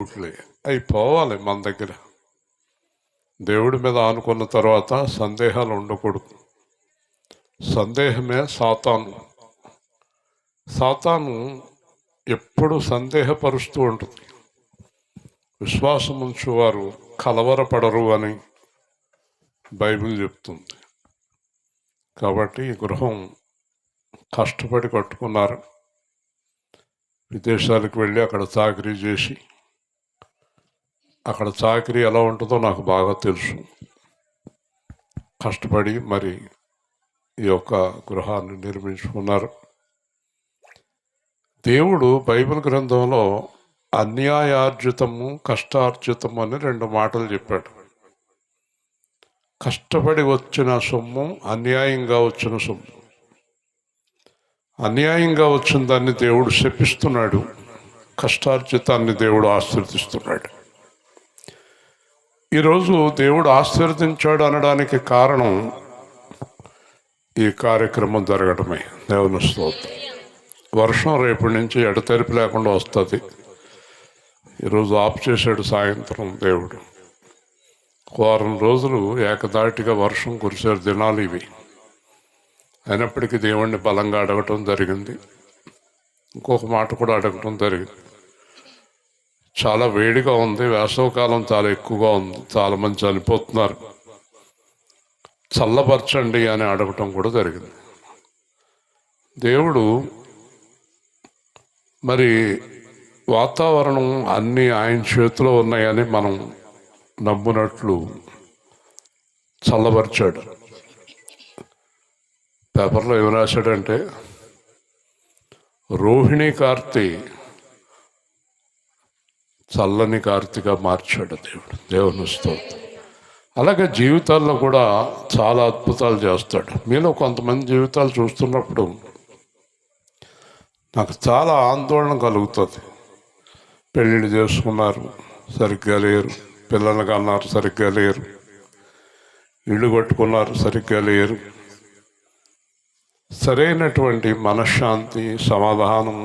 కోరికలే అవి పోవాలి మన దగ్గర. దేవుడి మీద ఆనుకున్న తర్వాత సందేహాలు ఉండకూడదు. సందేహమే సాతాను. సాతాను ఎప్పుడు సందేహపరుస్తూ ఉంటుంది. విశ్వాసం ఉంచువారు కలవరపడరు అని బైబిల్ చెప్తుంది. కాబట్టి ఈ గృహం కష్టపడి కట్టుకున్నారు. విదేశాలకు వెళ్ళి అక్కడ చాకరీ చేసి, అక్కడ చాకరీ ఎలా ఉంటుందో నాకు బాగా తెలుసు. కష్టపడి మరి ఈ యొక్క గృహాన్ని నిర్మించుకున్నారు. దేవుడు బైబిల్ గ్రంథంలో అన్యాయార్జితము, కష్టార్జితము అని 2 మాటలు చెప్పాడు. కష్టపడి వచ్చిన సొమ్ము, అన్యాయంగా వచ్చిన సొమ్ము. అన్యాయంగా వచ్చిన దాన్ని దేవుడు శపిస్తున్నాడు, కష్టార్జితాన్ని దేవుడు ఆశీర్వదిస్తున్నాడు. ఈరోజు దేవుడు ఆశీర్వదించాడు అనడానికి కారణం ఈ కార్యక్రమం జరగడమే. దేవుని స్తోత్రం. వర్షం రేపటి నుంచి ఎడతెరిపి లేకుండా వస్తుంది. ఈరోజు ఆఫ్ చేశాడు సాయంత్రం దేవుడు. వారం రోజులు ఏకదాటిగా వర్షం కురిసే దినాలు ఇవి. అయినప్పటికీ దేవుణ్ణి బలంగా అడగటం జరిగింది. ఇంకొక మాట కూడా అడగటం జరిగింది. చాలా వేడిగా ఉంది, వేసవకాలం చాలా ఎక్కువగా ఉంది, చాలామంది చనిపోతున్నారు, చల్లబరచండి అని అడగటం కూడా జరిగింది. దేవుడు మరి వాతావరణం అన్నీ ఆయన చేతిలో ఉన్నాయని మనం నమ్మునట్లు చల్లబరిచాడు. పేపర్లో ఏమి రాశాడంటే, రోహిణి కార్తీ చల్లని కార్తీగా మార్చాడు దేవుడు. దేవుని స్తోత్రం. అలాగే జీవితాల్లో కూడా చాలా అద్భుతాలు చేస్తాడు. మీలో కొంతమంది జీవితాలు చూస్తున్నప్పుడు నాకు చాలా ఆందోళన కలుగుతుంది. పెళ్ళిళ్ళు చేసుకున్నారు, సరిగ్గా లేరు. పిల్లలు కన్నారు, సరిగ్గా లేరు. ఇళ్ళు కట్టుకున్నారు, సరిగ్గా లేరు. సరైనటువంటి మనశ్శాంతి, సమాధానం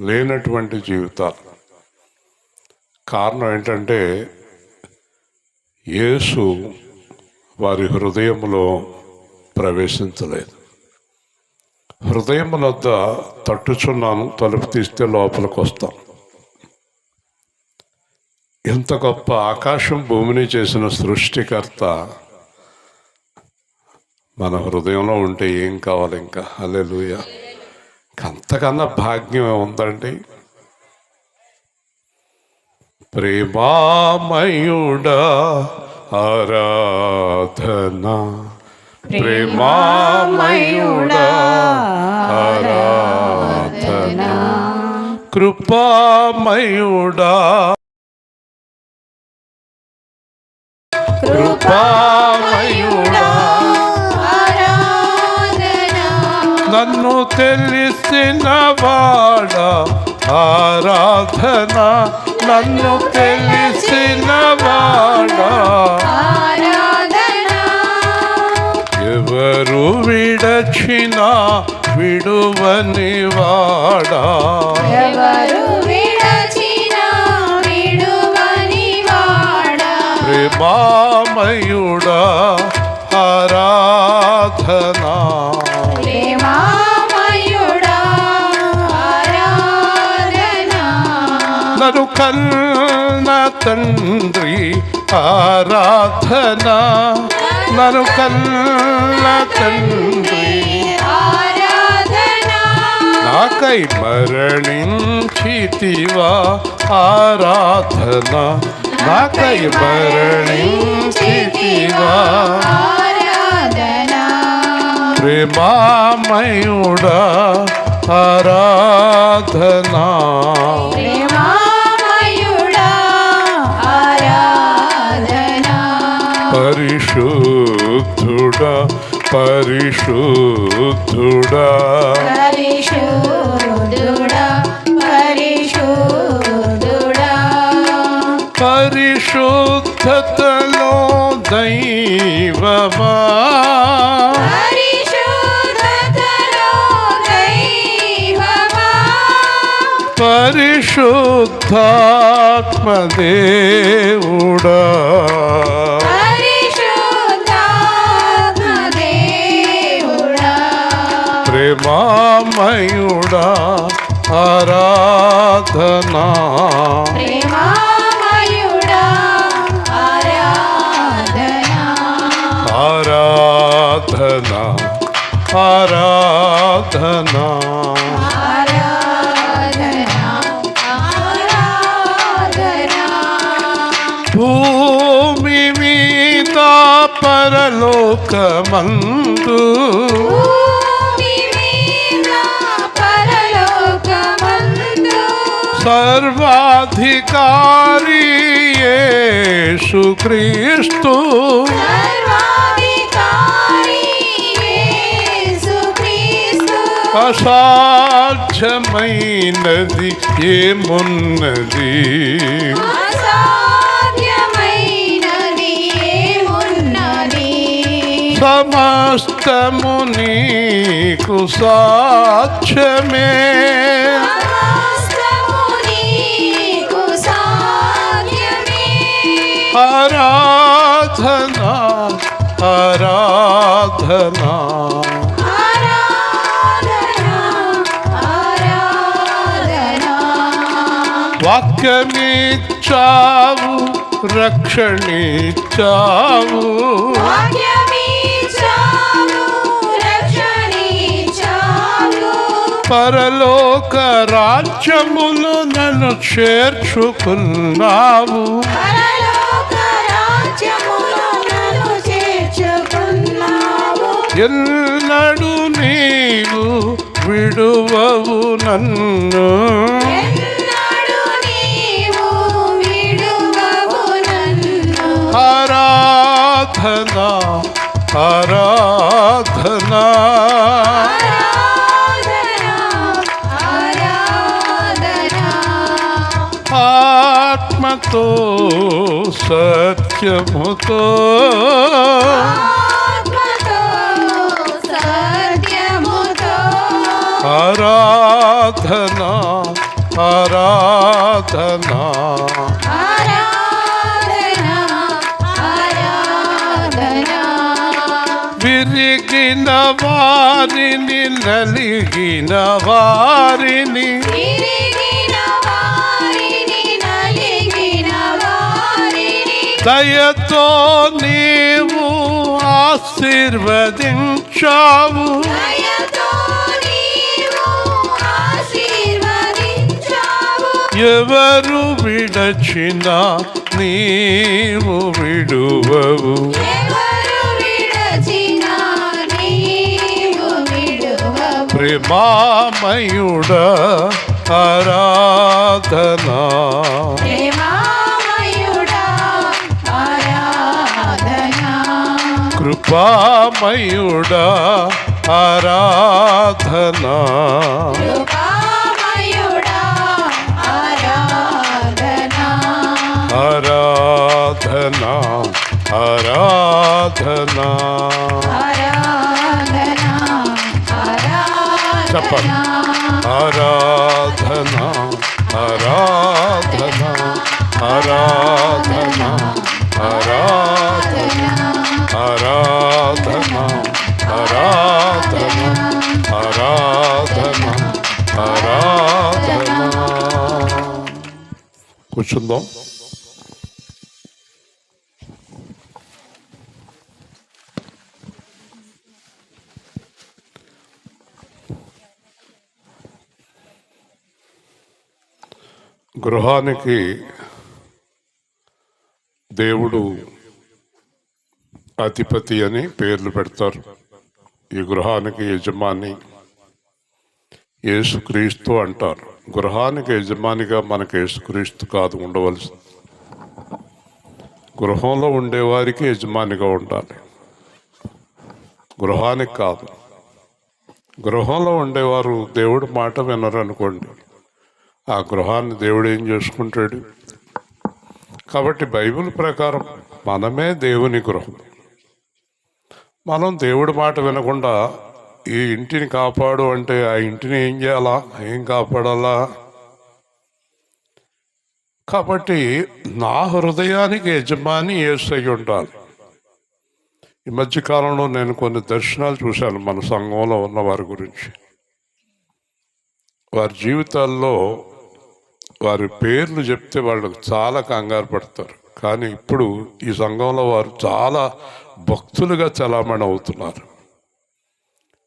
లేనటువంటి జీవితాలు. కారణం ఏంటంటే యేసు వారి హృదయంలో ప్రవేశించలేదు. హృదయం వద్ద తట్టుచున్నాను, తలుపు తీస్తే లోపలికి వస్తాను. ఎంత గొప్ప ఆకాశం భూమిని చేసిన సృష్టికర్త మన హృదయంలో ఉంటే ఏం కావాలి ఇంకా? హల్లెలూయా. అంతకన్నా భాగ్యం ఉందండి. ప్రేమామయుడా ఆరాధన, ప్రేమామయుడా ఆరాధన, కృపామయుడా కృపామయుడా నన్ను తెలిసిన వాడా ఆరాధన, నన్ను తెలిసిన వాడా ఎవరు విడచిన విడువని వాడా, ప్రేమామయుడా ఆరాధన, నన్ను కన్న తండ్రి ఆరాధన, నన్ను కన్న తండ్రి నాకై మరణించితివా ఆరాధన, నాకై మరణించితివా ప్రేమామయుడా ఆరాధన, పరిశుద్ధుడా పరిశుద్ధుడా పరిశుద్ధతలో దైవమా, పరిశుద్ధాత్మదేవుడా ప్రేమామయుడా ఆరాధనా ఆరాధనా ఆరాధనా భూమి మీద పరలోకమందు సర్వాధికారి యేసుక్రీస్తు అసాధ్యమైనది ఏమున్నది సమస్తము నీకు సాధ్యమే ఆరాధనా ఆరాధనా వాక్యమిచ్చావు రక్షణిచ్చావు పరలోక రాజ్యములు నన్ను చేర్చుకున్నావు ఎన్నడు నీవు విడువవు నన్ను ఆరాధనా ఆరాధనా ఆత్మతో సత్యముతో ఆరాధనా ఆరాధనా విరిగిన వారిని నలిగిన వారిని దయతో నీవు ఆశీర్వదించావు ఎవరు విడచినా నీవు విడువవు ప్రేమామయుడా ఆరాధనా కృపామయుడా ఆరాధనా ఆరాధనా ఆరాధనా చెప్పండి ఆరాధనా ఆరాధనా ఆరాధనా ఆరాధనా ఆరాధనా ఆరాధనా ఆరాధనా ఆరాధనా. కూర్చుందాం. గృహానికి దేవుడు అధిపతి అని పేర్లు పెడతారు. ఈ గృహానికి యజమాని యేసుక్రీస్తు అంటారు. గృహానికి యజమానిగా మనకు యేసుక్రీస్తు కాదు ఉండవలసింది. గృహంలో ఉండేవారికి యజమానిగా ఉండాలి, గృహానికి కాదు. గృహంలో ఉండేవారు దేవుడి మాట వినరు అనుకోండి, ఆ గృహాన్ని దేవుడు ఏం చేసుకుంటాడు? కాబట్టి బైబిల్ ప్రకారం మనమే దేవుని గృహం. మనం దేవుడి మాట వినకుండా ఈ ఇంటిని కాపాడు అంటే ఆ ఇంటిని ఏం చేయాలా, ఏం కాపాడాలా? కాబట్టి నా హృదయానికి యజమాని యేసయ్య ఉండాలి. ఈ మధ్యకాలంలో నేను కొన్ని దర్శనాలు చూశాను మన సంఘంలో ఉన్న వారి గురించి. వారి జీవితాల్లో వారి పేర్లు చెప్తే వాళ్ళకు చాలా కంగారు పడతారు. కానీ ఇప్పుడు ఈ సంఘంలో వారు చాలా భక్తులుగా చలామణి అవుతున్నారు.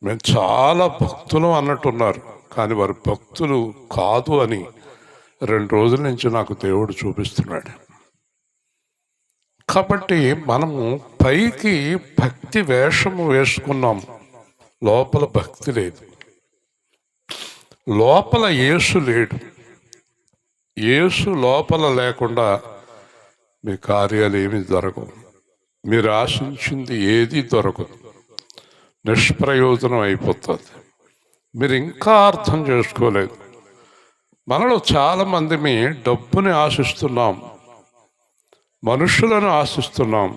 మేము చాలా భక్తులు అన్నట్టున్నారు, కానీ వారి భక్తులు కాదు అని 2 రోజుల నుంచి నాకు దేవుడు చూపిస్తున్నాడు. కాబట్టి మనము పైకి భక్తి వేషము వేసుకున్నాం, లోపల భక్తి లేదు. లోపల యేసు లేడు. యేసు లోపల లేకుండా మీ కార్యాలు ఏమీ జరగవు. మీరు ఆశించింది ఏది దొరకదు, నిష్ప్రయోజనం అయిపోతుంది. మీరు ఇంకా అర్థం చేసుకోలేదు. మనలో చాలామంది డబ్బుని ఆశిస్తున్నాం, మనుషులను ఆశిస్తున్నాం,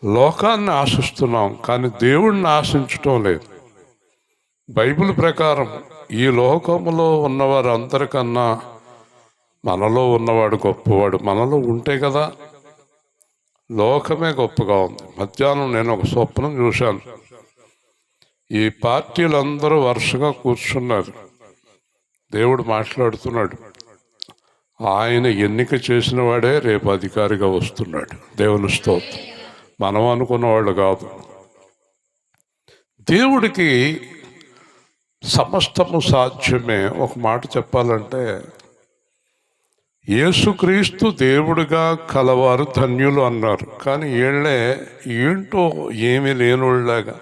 లోకాన్ని ఆశిస్తున్నాం, కానీ దేవుణ్ణి ఆశించటం లేదు. బైబిల్ ప్రకారం ఈ లోకంలో ఉన్నవారు అందరికన్నా మనలో ఉన్నవాడు గొప్పవాడు. మనలో ఉంటే కదా లోకమే గొప్పగా ఉంది. మధ్యాహ్నం నేను ఒక స్వప్నం చూశాను. ఈ పార్టీలందరూ వరుసగా కూర్చున్నారు. దేవుడు మాట్లాడుతున్నాడు. ఆయన ఎన్నిక చేసిన వాడే రేపు అధికారిగా వస్తున్నాడు. దేవుని స్తోత్రం. మనం అనుకున్నవాళ్ళు కాదు. దేవుడికి సమస్తము సాధ్యమే. ఒక మాట చెప్పాలంటే, యేసుక్రీస్తు దేవుడిగా కలవారు ధన్యులు అన్నారు. కానీ ఏంటో ఏమీ లేనోళ్ళలాగా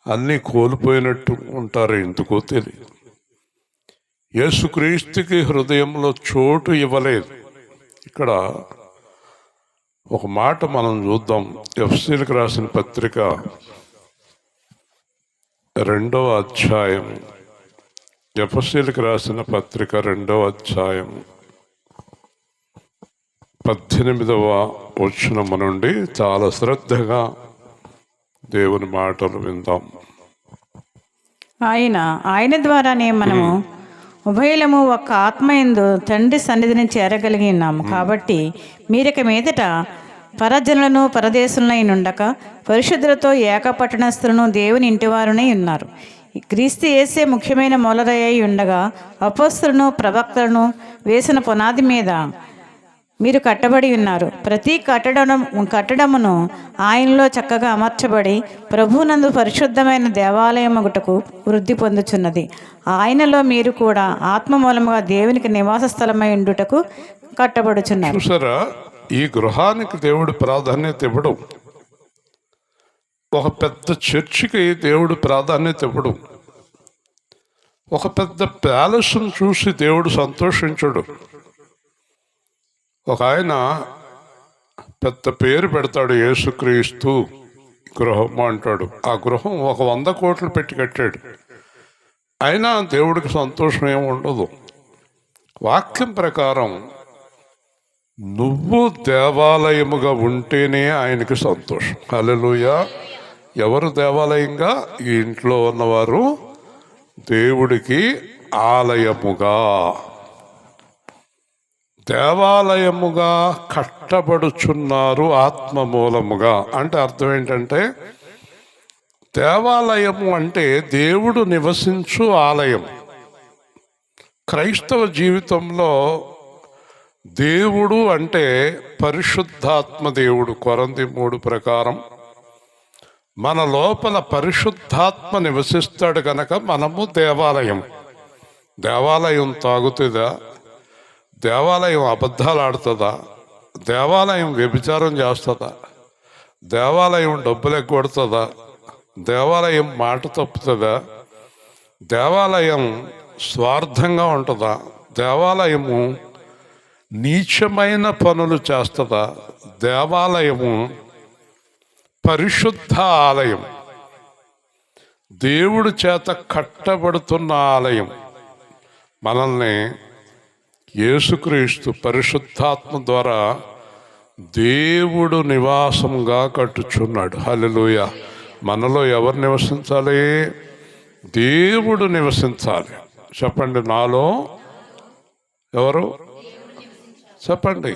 అన్నీ కోల్పోయినట్టు ఉంటారు. ఎందుకో తెలియదు. యేసుక్రీస్తుకి హృదయంలో చోటు ఇవ్వలేదు. ఇక్కడ ఒక మాట మనం చూద్దాం. ఎఫెసీయులకు రాసిన పత్రిక 2వ అధ్యాయం. ఎఫెసీయులకు రాసిన పత్రిక 2వ అధ్యాయం 18వ వచనము నుండి చాలా శ్రద్ధగా దేవుని మాటలు విందాం. ఆయన ద్వారానే మనము ఉభయలము ఒక ఆత్మయందు తండ్రి సన్నిధిని చేరగలిగి ఉన్నాము. కాబట్టి మీరిక మీదట పరజనులను పరదేశులనై నుండక పరిశుద్ధులతో ఏకపట్టణస్థులను దేవుని ఇంటివారునై ఉన్నారు. క్రీస్తు యేసే ముఖ్యమైన మూలరాయి ఉండగా అపోస్తలులను ప్రవక్తలను వేసిన పునాది మీద మీరు కట్టబడి ఉన్నారు. ప్రతి కట్టడమును ఆయనలో చక్కగా అమర్చబడి ప్రభువునందు పరిశుద్ధమైన దేవాలయమగుటకు వృద్ధి పొందుచున్నది. ఆయనలో మీరు కూడా ఆత్మ మూలముగా దేవునికి నివాస స్థలమై ఉండుటకు కట్టబడుచున్నారు. చూసారా, ఈ గృహానికి దేవుడు ప్రాధాన్యత ఇవ్వడం, ఒక పెద్ద చర్చికి దేవుడు ప్రాధాన్యత ఇవ్వడం, ఒక పెద్ద ప్యాలెస్ను చూసి దేవుడు సంతోషించడు. ఒక ఆయన పెద్ద పేరు పెడతాడు, యేసుక్రీస్తు గృహం అంటాడు. ఆ గృహం 100 కోట్లు పెట్టి కట్టాడు. అయినా దేవుడికి సంతోషం ఏమి ఉండదు. వాక్యం ప్రకారం నువ్వు దేవాలయముగా ఉంటేనే ఆయనకి సంతోషం. హల్లెలూయా. ఎవరు దేవాలయంగా? ఈ ఇంట్లో ఉన్నవారు దేవుడికి ఆలయముగా, దేవాలయముగా కట్టబడుచున్నారు ఆత్మ మూలముగా. అంటే అర్థం ఏంటంటే, దేవాలయము అంటే దేవుడు నివసించు ఆలయం. క్రైస్తవ జీవితంలో దేవుడు అంటే పరిశుద్ధాత్మ దేవుడు. కొరింథీ 3 ప్రకారం మన లోపల పరిశుద్ధాత్మ నివసిస్తాడు కనుక మనము దేవాలయం. దేవాలయం తాగుతుందా? దేవాలయం అబద్ధాలు ఆడుతుందా? దేవాలయం వ్యభిచారం చేస్తుందా? దేవాలయం డబ్బులు ఎగ్గొడుతుందా? దేవాలయం మాట తప్పుతుందా? దేవాలయం స్వార్థంగా ఉంటుందా? దేవాలయము నీచమైన పనులు చేస్తుందా? దేవాలయము పరిశుద్ధ ఆలయం, దేవుడి చేత కట్టబడుతున్న ఆలయం. మనల్ని యేసుక్రీస్తు పరిశుద్ధాత్మ ద్వారా దేవుడు నివాసంగా కట్టుచున్నాడు. హల్లెలూయా. మనలో ఎవరు నివసించాలి? దేవుడు నివసించాలి. చెప్పండి, నాలో ఎవరు చెప్పండి.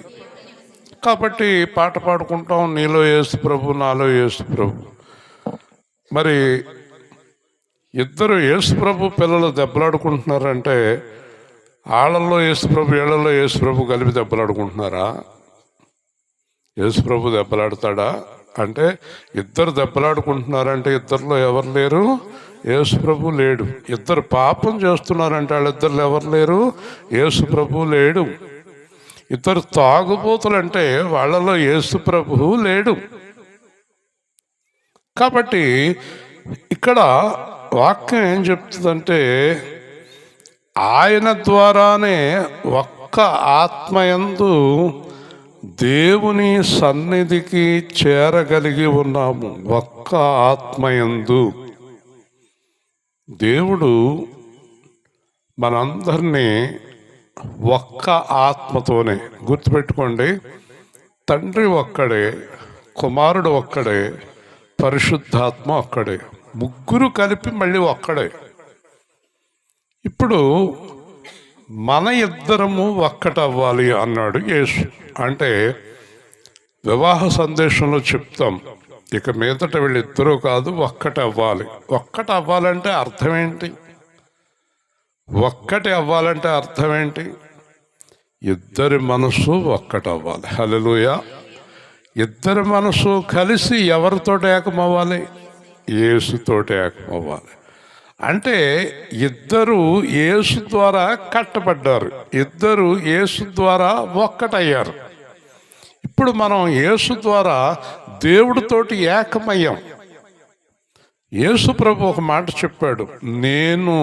కాబట్టి పాట పాడుకుంటాం, నీలో యేసు ప్రభు, నాలో యేసు ప్రభు. మరి ఇద్దరు యేసు ప్రభు పిల్లలు దెబ్బలాడుకుంటున్నారంటే ఆళ్ళల్లో యేసు ప్రభు, ఏళ్లలో యేసు ప్రభు కలిపి దెబ్బలాడుకుంటున్నారా? యేసు ప్రభు దెబ్బలాడతాడా అంటే ఇద్దరు దెబ్బలాడుకుంటున్నారంటే ఇద్దరిలో ఎవరు లేరు? యేసు ప్రభు లేడు. ఇద్దరు పాపం చేస్తున్నారంటే వాళ్ళిద్దరు ఎవరు లేరు? యేసు ప్రభు లేడు. ఇద్దరు తాగుబోతులంటే వాళ్ళలో యేసు ప్రభు లేడు. కాబట్టి ఇక్కడ వాక్యం ఏం చెప్తుందంటే ఆయన ద్వారానే ఒక్క ఆత్మయందు దేవుని సన్నిధికి చేరగలిగి ఉన్నాము. ఒక్క ఆత్మయందు దేవుడు మనందరినీ ఒక్క ఆత్మతోనే, గుర్తుపెట్టుకోండి, తండ్రి ఒక్కడే, కుమారుడు ఒక్కడే, పరిశుద్ధాత్మ ఒక్కడే, ముగ్గురు కలిపి మళ్ళీ ఒక్కడే. ఇప్పుడు మన ఇద్దరము ఒక్కటవ్వాలి అన్నాడు యేసు. అంటే వివాహ సందేశంలో చెప్తాం, ఇక మీదట వీళ్ళిద్దరూ కాదు ఒక్కటి అవ్వాలి. ఒక్కటి అవ్వాలంటే అర్థం ఏంటి? ఒక్కటి అవ్వాలంటే అర్థం ఏంటి? ఇద్దరి మనసు ఒక్కటవ్వాలి. హల్లెలూయా. ఇద్దరి మనసు కలిసి ఎవరితోటి ఏకమవ్వాలి? యేసుతోటి ఏకమవ్వాలి. అంటే ఇద్దరు యేసు ద్వారా కట్టబడ్డారు, ఇద్దరు యేసు ద్వారా ఒక్కటయ్యారు. ఇప్పుడు మనం యేసు ద్వారా దేవుడితోటి ఏకమయ్యాం. యేసు ప్రభు ఒక మాట చెప్పాడు, నేను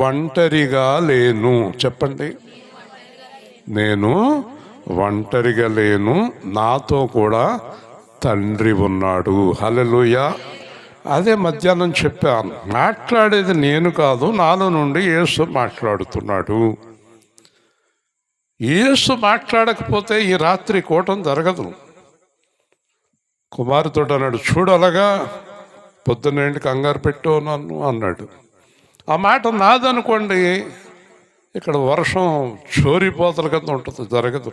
ఒంటరిగా లేను. చెప్పండి, నేను ఒంటరిగా లేను, నాతో కూడా తండ్రి ఉన్నాడు. హల్లెలూయా. అదే మధ్యాహ్నం చెప్పాను, మాట్లాడేది నేను కాదు, నాలో నుండి యేసు మాట్లాడుతున్నాడు. యేసు మాట్లాడకపోతే ఈ రాత్రి కూటం జరగదు. కుమారుతో అన్నాడు, చూడలగా పొద్దున్నేంటి కంగారు పెట్టు నన్ను అన్నాడు. ఆ మాట నాదనుకోండి, ఇక్కడ వర్షం చోరిపోతల కింద ఉంటుంది, జరగదు.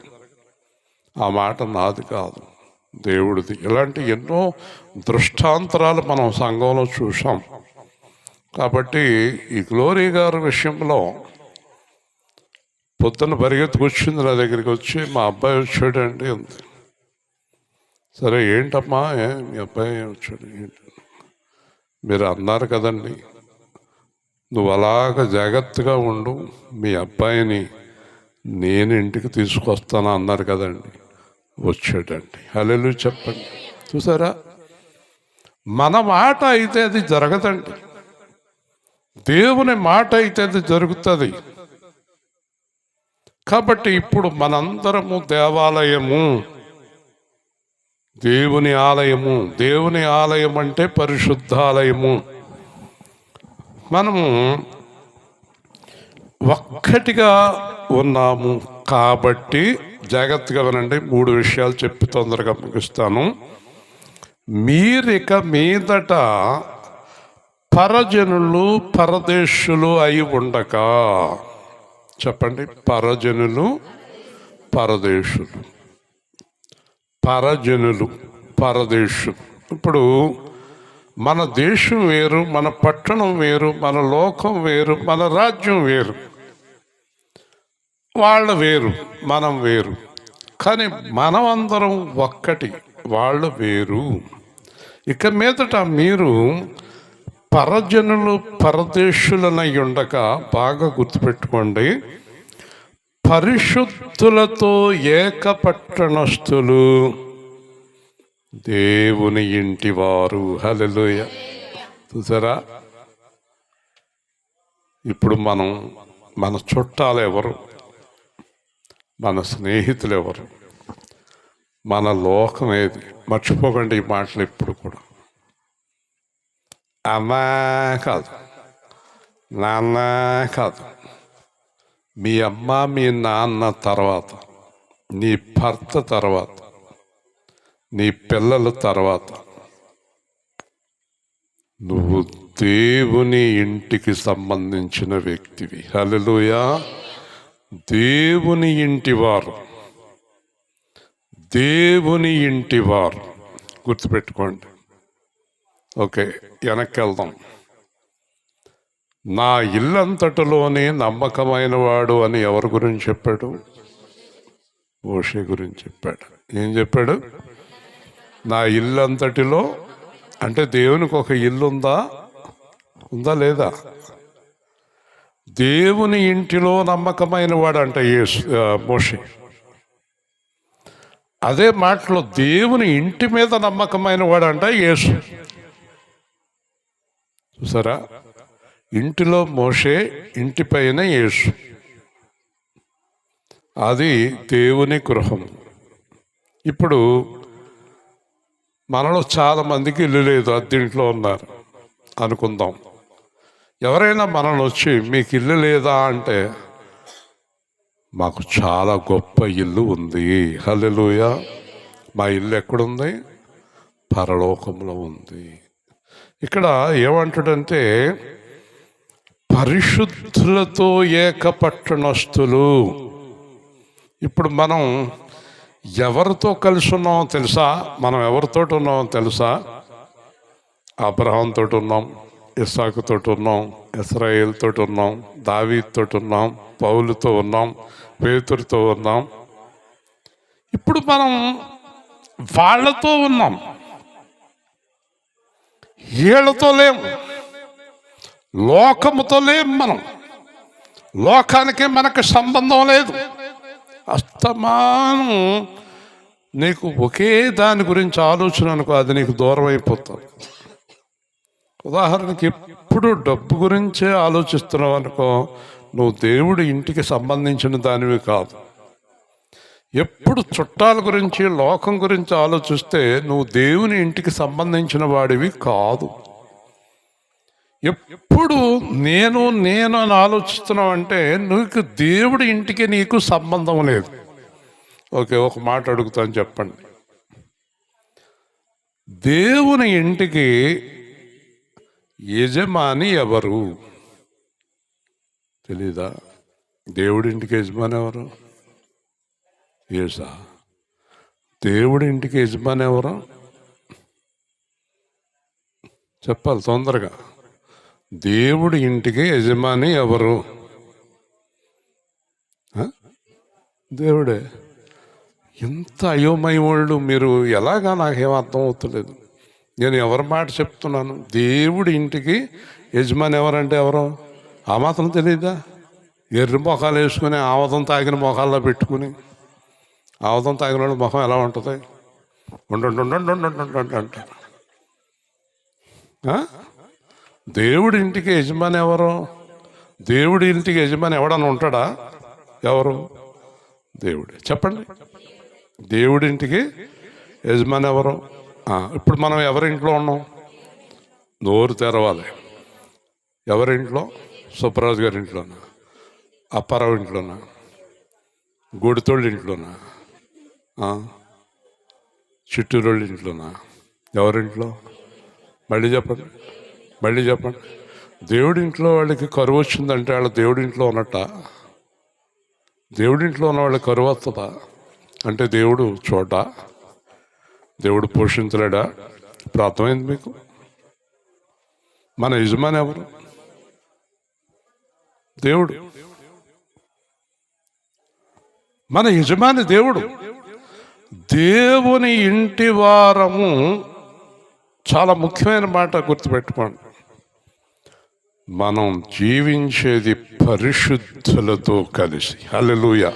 ఆ మాట నాది కాదు, దేవుడిది. ఇలాంటి ఎన్నో దృష్టాంతరాలు మనం సంఘంలో చూసాం. కాబట్టి ఈ గ్లోరీ గారి విషయంలో పొద్దున్న పరిగెత్తుకొచ్చింది నా దగ్గరికి వచ్చి, మా అబ్బాయి వచ్చాడండి అంది. సరే ఏంటమ్మా, మీ అబ్బాయి వచ్చాడు ఏంటి? మీరు అన్నారు కదండి, నువ్వు అలాగ జాగ్రత్తగా ఉండు, మీ అబ్బాయిని నేను ఇంటికి తీసుకొస్తాను అన్నారు కదండి, వచ్చాడండి. హల్లెలూయా చెప్పండి. చూసారా, మన మాట అయితే అది జరగదండి, దేవుని మాట అయితే అది జరుగుతుంది. కాబట్టి ఇప్పుడు మనందరము దేవాలయము, దేవుని ఆలయము. దేవుని ఆలయం అంటే పరిశుద్ధాలయము. మనము ఒక్కటిగా ఉన్నాము కాబట్టి జాగ్రత్తగా వినండి. 3 విషయాలు చెప్పి తొందరగా ముగిస్తాను. మీరిక మీదట పరజనులు పరదేశులు అయి ఉండక. చెప్పండి, పరజనులు పరదేశులు. పరజనులు పరదేశులు. ఇప్పుడు మన దేశం వేరు, మన పట్టణం వేరు, మన లోకం వేరు, మన రాజ్యం వేరు. వాళ్ళు వేరు, మనం వేరు, కానీ మనం అందరం ఒక్కటి, వాళ్ళు వేరు. ఇక మీదట మీరు పరజనులు పరదేశులనై ఉండక, బాగా గుర్తుపెట్టుకోండి, పరిశుద్ధులతో ఏకపట్టణస్థులు, దేవుని ఇంటివారు. హల్లెలూయా. చూసారా, ఇప్పుడు మన చుట్టాలు ఎవరు, మన స్నేహితులు ఎవరు, మన లోకం ఏది? మర్చిపోకండి ఈ మాటలు ఎప్పుడు కూడా. అమ్మా కాదు, నాన్న కాదు, మీ అమ్మ మీ నాన్న తర్వాత, నీ భర్త తర్వాత, నీ పిల్లల తర్వాత, నువ్వు దేవుని ఇంటికి సంబంధించిన వ్యక్తివి. హల్లెలూయా. దేవుని ఇంటివారు, దేవుని ఇంటివారు. గుర్తుపెట్టుకోండి. ఓకే, వెనక్కి వెళ్దాం. నా ఇల్లంతటిలోనే నమ్మకమైన వాడు అని ఎవరి గురించి చెప్పాడు? మోషే గురించి చెప్పాడు. ఏం చెప్పాడు? నా ఇల్లంతటిలో, అంటే దేవునికి ఒక ఇల్లు ఉందా లేదా? దేవుని ఇంటిలో నమ్మకమైన వాడు అంటే మోషే. అదే మాటలో దేవుని ఇంటి మీద నమ్మకమైన వాడు అంటే యేసు. చూసారా? ఇంటిలో మోషే, ఇంటిపైన యేసు. అది దేవుని గృహం. ఇప్పుడు మనలో చాలా మందికి ఇల్లు లేదు, అద్దెంట్లో ఉన్నారు అనుకుందాం. ఎవరైనా మనల్ని వచ్చి మీకు ఇల్లు లేదా అంటే, మాకు చాలా గొప్ప ఇల్లు ఉంది, హల్లెలూయా. మా ఇల్లు ఎక్కడుంది? పరలోకంలో ఉంది. ఇక్కడ ఏమంటాడంటే, పరిశుద్ధులతో ఏకపట్టణస్థులు. ఇప్పుడు మనం ఎవరితో కలిసి ఉన్నామో తెలుసా? మనం ఎవరితోటి ఉన్నామో తెలుసా? అబ్రహాంతో ఉన్నాం, ఇస్సాకుతో ఉన్నాం, ఇశ్రాయేలుతో ఉన్నాం, దావీదుతో ఉన్నాం, పౌలుతో ఉన్నాం, పేతురుతో ఉన్నాం. ఇప్పుడు మనం వాళ్ళతో ఉన్నాం, వీళ్ళతో లేము, లోకముతో లేము. మనం లోకానికి మనకు సంబంధం లేదు. అస్తమానం నీకు ఒకే దాని గురించి ఆలోచన అనుకో, అది నీకు దూరం అయిపోతుంది. ఉదాహరణకి ఎప్పుడు డబ్బు గురించే ఆలోచిస్తున్నావు అనుకో, నువ్వు దేవుడి ఇంటికి సంబంధించిన దానివి కాదు. ఎప్పుడు చుట్టాల గురించి, లోకం గురించి ఆలోచిస్తే నువ్వు దేవుని ఇంటికి సంబంధించిన వాడివి కాదు. ఎప్పుడు నేను అని ఆలోచిస్తున్నావు అంటే నీకు దేవుడి ఇంటికి నీకు సంబంధం లేదు. ఓకే, ఒక మాట అడుగుతాను, చెప్పండి. దేవుని ఇంటికి యజమాని ఎవరు? తెలీదా? దేవుడి ఇంటికి యజమాని ఎవరు? యేసా. దేవుడి ఇంటికి యజమాని ఎవరు? చెప్పాలి తొందరగా. దేవుడి ఇంటికి యజమాని ఎవరు? దేవుడే. ఎంత అయోమయం వాళ్ళు మీరు! ఎలాగా నాకేం అర్థం అవుతలేదు. నేను ఎవరి మాట చెప్తున్నాను? దేవుడి ఇంటికి యజమాని ఎవరంటే ఎవరు? ఆ మాత్రం తెలియదా? ఎర్రి మొఖాలు వేసుకుని ఆవదం తాగిన మొఖాల్లో పెట్టుకుని, ఆవదం తాగిన వాళ్ళ మొఖం ఎలా ఉంటుంది? అంటారు. దేవుడి ఇంటికి యజమాని ఎవరు? దేవుడి ఇంటికి యజమాని ఎవడన్నా ఉంటాడా? ఎవరు? దేవుడే. చెప్పండి, దేవుడి ఇంటికి యజమాని ఎవరు? ఇప్పుడు మనం ఎవరింట్లో ఉన్నాం? నోరు తెరవాలి. ఎవరింట్లో? సుబ్బరాజు గారి ఇంట్లోనా? అప్పారావు ఇంట్లోనా? గుడితోళ్ళ ఇంట్లోనా? చిట్టూరోళ్ళ ఇంట్లోనా? ఎవరింట్లో? మళ్ళీ చెప్పండి. దేవుడి ఇంట్లో వాళ్ళకి కరువు వచ్చిందంటే వాళ్ళ దేవుడి ఇంట్లో ఉన్నట్ట? దేవుడి ఇంట్లో ఉన్న వాళ్ళకి కరువు వస్తుందా? అంటే దేవుడు చోట, దేవుడు పోషించలేడా? ఇప్పుడు అర్థమైంది మీకు? మన యజమాని ఎవరు? దేవుడు. మన యజమాని దేవుడు. దేవుని ఇంటి వారము. చాలా ముఖ్యమైన మాట గుర్తుపెట్టుకోండి. మనం జీవించేది పరిశుద్ధులతో కలిసి, హల్లెలూయా.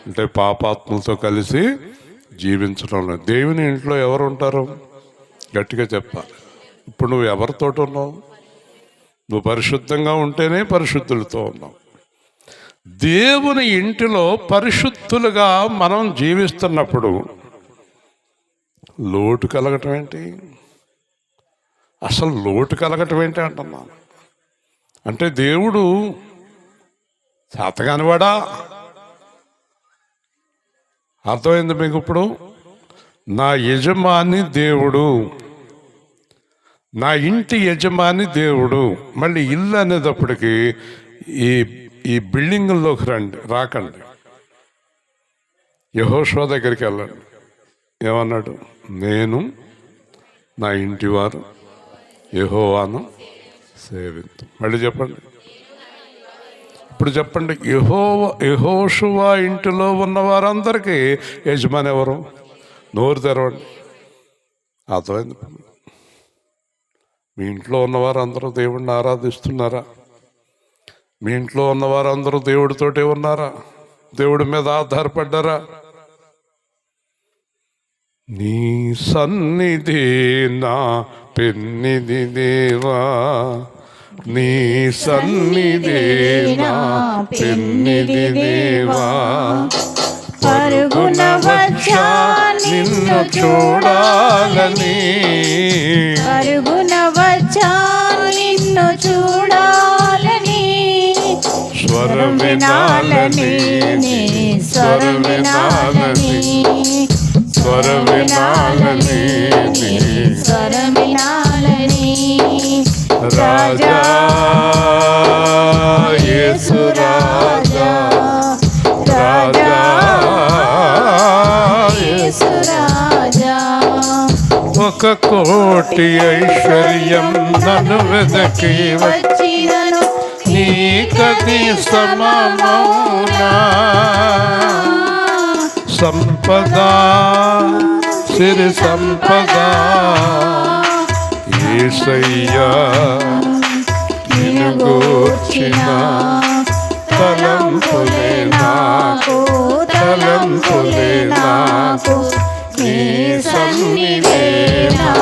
అంటే పాపాత్ములతో కలిసి జీవించడం. దేవుని ఇంట్లో ఎవరు ఉంటారు? గట్టిగా చెప్పాలి. ఇప్పుడు నువ్వు ఎవరితో ఉన్నావు? నువ్వు పరిశుద్ధంగా ఉంటేనే పరిశుద్ధులతో ఉన్నావు. దేవుని ఇంటిలో పరిశుద్ధులుగా మనం జీవిస్తున్నప్పుడు లోటు కలగటం ఏంటి? అసలు లోటు కలగటం ఏంటి అంటున్నాను. అంటే దేవుడు చేతగానివాడా? అర్థమైంది మీకు ఇప్పుడు? నా యజమాని దేవుడు, నా ఇంటి యజమాని దేవుడు. మళ్ళీ ఇల్లు అనేటప్పటికి ఈ ఈ బిల్డింగుల్లోకి రాకండి, యెహోషువ దగ్గరికి వెళ్ళండి. ఏమన్నాడు? నేను నా ఇంటి వారు యెహోవాను సేవింతు. మళ్ళీ చెప్పండి. ఇప్పుడు చెప్పండి, యెహోషువ ఇంటిలో ఉన్న వారందరికీ యజమాని ఎవరు? నోరు తెరవండి. అర్థమైంది? మీ ఇంట్లో ఉన్నవారు అందరూ దేవుడిని ఆరాధిస్తున్నారా? మీ ఇంట్లో ఉన్నవారందరూ దేవుడితోటే ఉన్నారా? దేవుడి మీద ఆధారపడ్డారా? నీ సన్నిధి నా పెన్నిధి దేవా, నీ సన్నిధి నా పెన్నిధి దేవా, పరుగున వచ్చా నిన్ను చూడాలని, పరుగున వచ్చా నిన్ను చూడాలని, స్వరం వినాలని, స్వరం వినాలని, స్వరం వినాలని, స్వరం వినాలని. రాజా యేసు రాజా, రాజా యేసు రాజా, ఒక కోటి ఐశ్వర్యం నన్ను వెదకి వచ్చినను నీకది సమమౌనా, సంపద సిరి సంపద యేసయ్యా నిన్ను గూర్చిన తలంపులే నాకు, తలంపులే నాకు, నీ సన్నిధే నా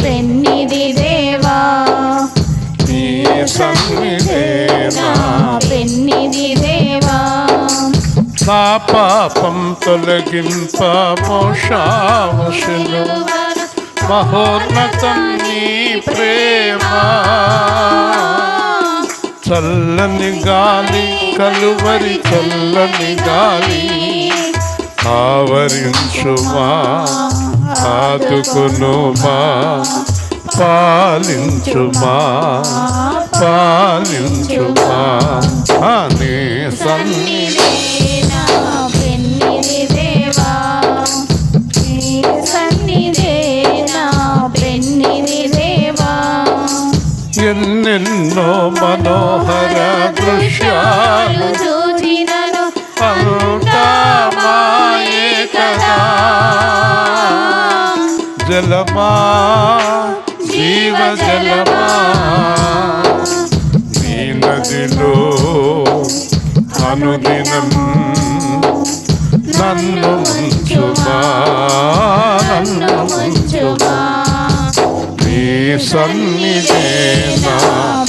పెన్నిధి దేవా, నీ సన్నిధే నా పెన్నిధి దేవా. నా పాపం తొలగింప మోషావశులు, మహోన్నతం నీ ప్రేమ, చల్లని గాలి కలువరి చల్లని గాలి ఆవరించుమా, ఆదుకునుమా, పాలించుమా, పాలించుమా, నీ సన్నిధి నా పెన్నిధి దేవా, నీ సన్నిధే నా పెన్నిధి దేవా. ఎన్నెన్నో మనోహర దృశ్యాలు చూచినను అంతా మాయే కదా, జలమా జీవ జలమా నీ నదిలో అనుదినం నన్ను ముంచుమా, నన్ను ముంచుమా, నీ సన్నిధే నా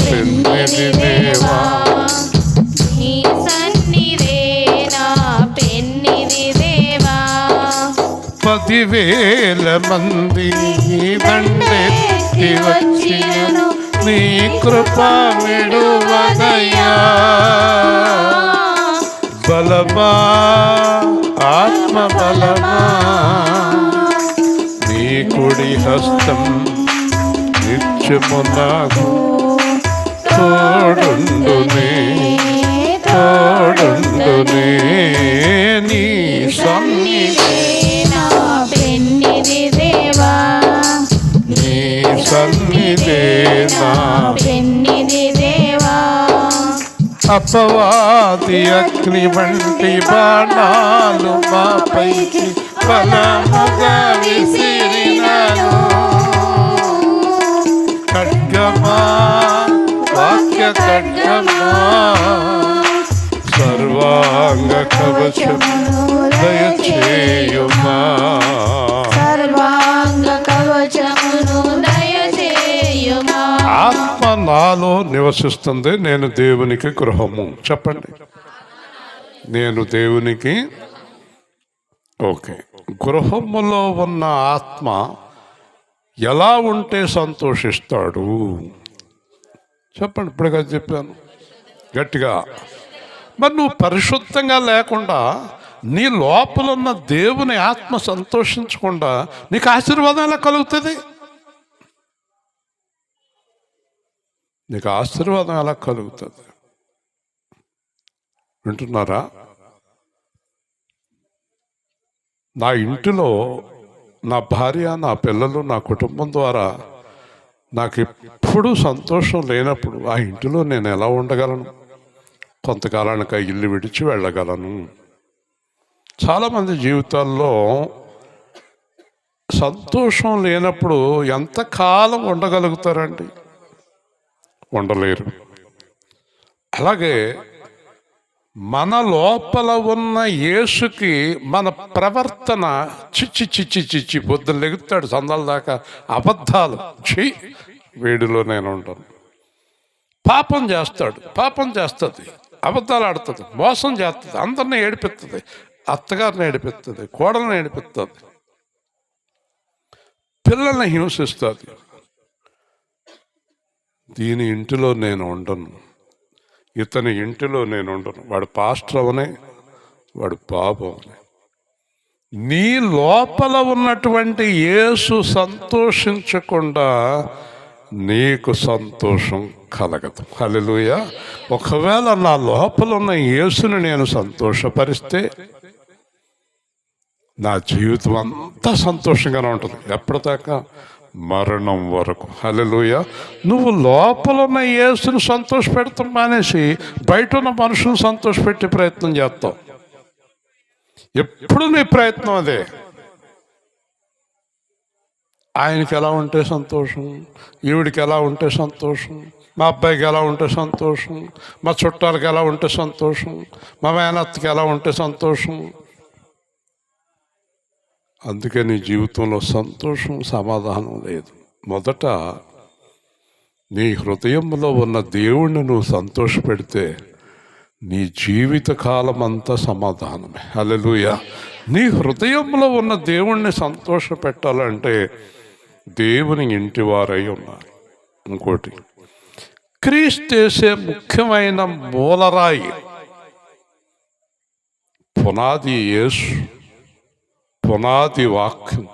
పెన్నిధి దేవా, నీ సన్నిధే నా పెన్నిధి దేవా. 10,000 మంది దండెత్తి వచ్చినను నీ కృప విడువదయ్యా, బలమా ఆత్మ బలమా నీ కుడి హస్తం నిత్యము నాకు తోడుండునే, తోడుండునే, నీ సన్నిధి నా పెన్నిధి దేవా, నీ సన్నిధే నా పెన్నిధి దేవా. అపవాది అగ్ని వంటి బాణాలు మాపైకి బలముగా విసిరినను, ఖడ్గమా వాక్య ఖడ్గమా సర్వాంగ కవచము దయచేయుమా, సర్వాంగ కవచమును దయచేయుమా. ఆత్మ నాలో నివసిస్తుంది, నేను దేవునికి గృహము. చెప్పండి, నేను దేవునికి. ఓకే, గృహములో ఉన్న ఆత్మ ఎలా ఉంటే సంతోషిస్తాడు? చెప్పండి. ఇప్పుడుగా చెప్పాను గట్టిగా. మరి నువ్వు పరిశుద్ధంగా లేకుండా నీ లోపల ఉన్న దేవుని ఆత్మ సంతోషించకుండా నీకు ఆశీర్వాదం ఎలా కలుగుతుంది? నీకు ఆశీర్వాదం ఎలా కలుగుతుంది? వింటున్నారా? నా ఇంటిలో నా భార్య, నా పిల్లలు, నా కుటుంబం ద్వారా నాకు ఎప్పుడూ సంతోషం లేనప్పుడు ఆ ఇంటిలో నేను ఎలా ఉండగలను? కొంతకాలానికి ఆ ఇల్లు విడిచి వెళ్ళగలను. చాలామంది జీవితాల్లో సంతోషం లేనప్పుడు ఎంతకాలం ఉండగలుగుతారండి? ఉండలేరు. అలాగే మన లోపల ఉన్న యేసుకి మన ప్రవర్తన చిచ్చి చిచ్చి చిచ్చి పొద్దున లెగుతాడు సందాల దాకా అబద్ధాలు, వీడిలో నేను ఉంటాను. పాపం చేస్తాడు, పాపం చేస్తుంది, అబద్ధాలు ఆడుతుంది, మోసం చేస్తుంది, అందరిని ఏడిపిస్తుంది, అత్తగారిని ఏడిపిస్తుంది, కోడల్ని ఏడిపిస్తుంది, పిల్లల్ని హింసిస్తుంది. దీని ఇంటిలో నేను ఉండను, ఇతని ఇంటిలో నేను ఉండను. వాడు పాస్టర్ అవనే, వాడు బాబు అవనే. నీ లోపల ఉన్నటువంటి యేసు సంతోషించకుండా నీకు సంతోషం కలగదు. హల్లెలూయా. ఒకవేళ నా లోపల ఉన్న యేసుని నేను సంతోషపరిస్తే నా జీవితం అంతా సంతోషంగానే ఉంటుంది. ఎప్పటిదాకా? మరణం వరకు. హల్లెలూయా. నువ్వు లోపల ఉన్న యేసుని సంతోష పెడతాం మానేసి బయట ఉన్న మనుషులను సంతోషపెట్టే ప్రయత్నం చేస్తావు. ఎప్పుడు నీ ప్రయత్నం అదే. ఆయనకి ఎలా ఉంటే సంతోషం, ఈవిడికి ఎలా ఉంటే సంతోషం, మా అబ్బాయికి ఎలా ఉంటే సంతోషం, మా చుట్టాలకి ఎలా ఉంటే సంతోషం, మా మేనత్తకి ఎలా ఉంటే సంతోషం. అందుకే నీ జీవితంలో సంతోషం, సమాధానం లేదు. మొదట నీ హృదయంలో ఉన్న దేవుణ్ణి నువ్వు సంతోషపెడితే నీ జీవితకాలం అంతా సమాధానమే. హల్లెలూయా. నీ హృదయంలో ఉన్న దేవుణ్ణి సంతోష పెట్టాలంటే దేవుని ఇంటి వారై ఉన్నారు. ఇంకోటి, క్రీస్తు వేసే ముఖ్యమైన మూలరాయి, పునాది యేసు, పునాది వాక్యం.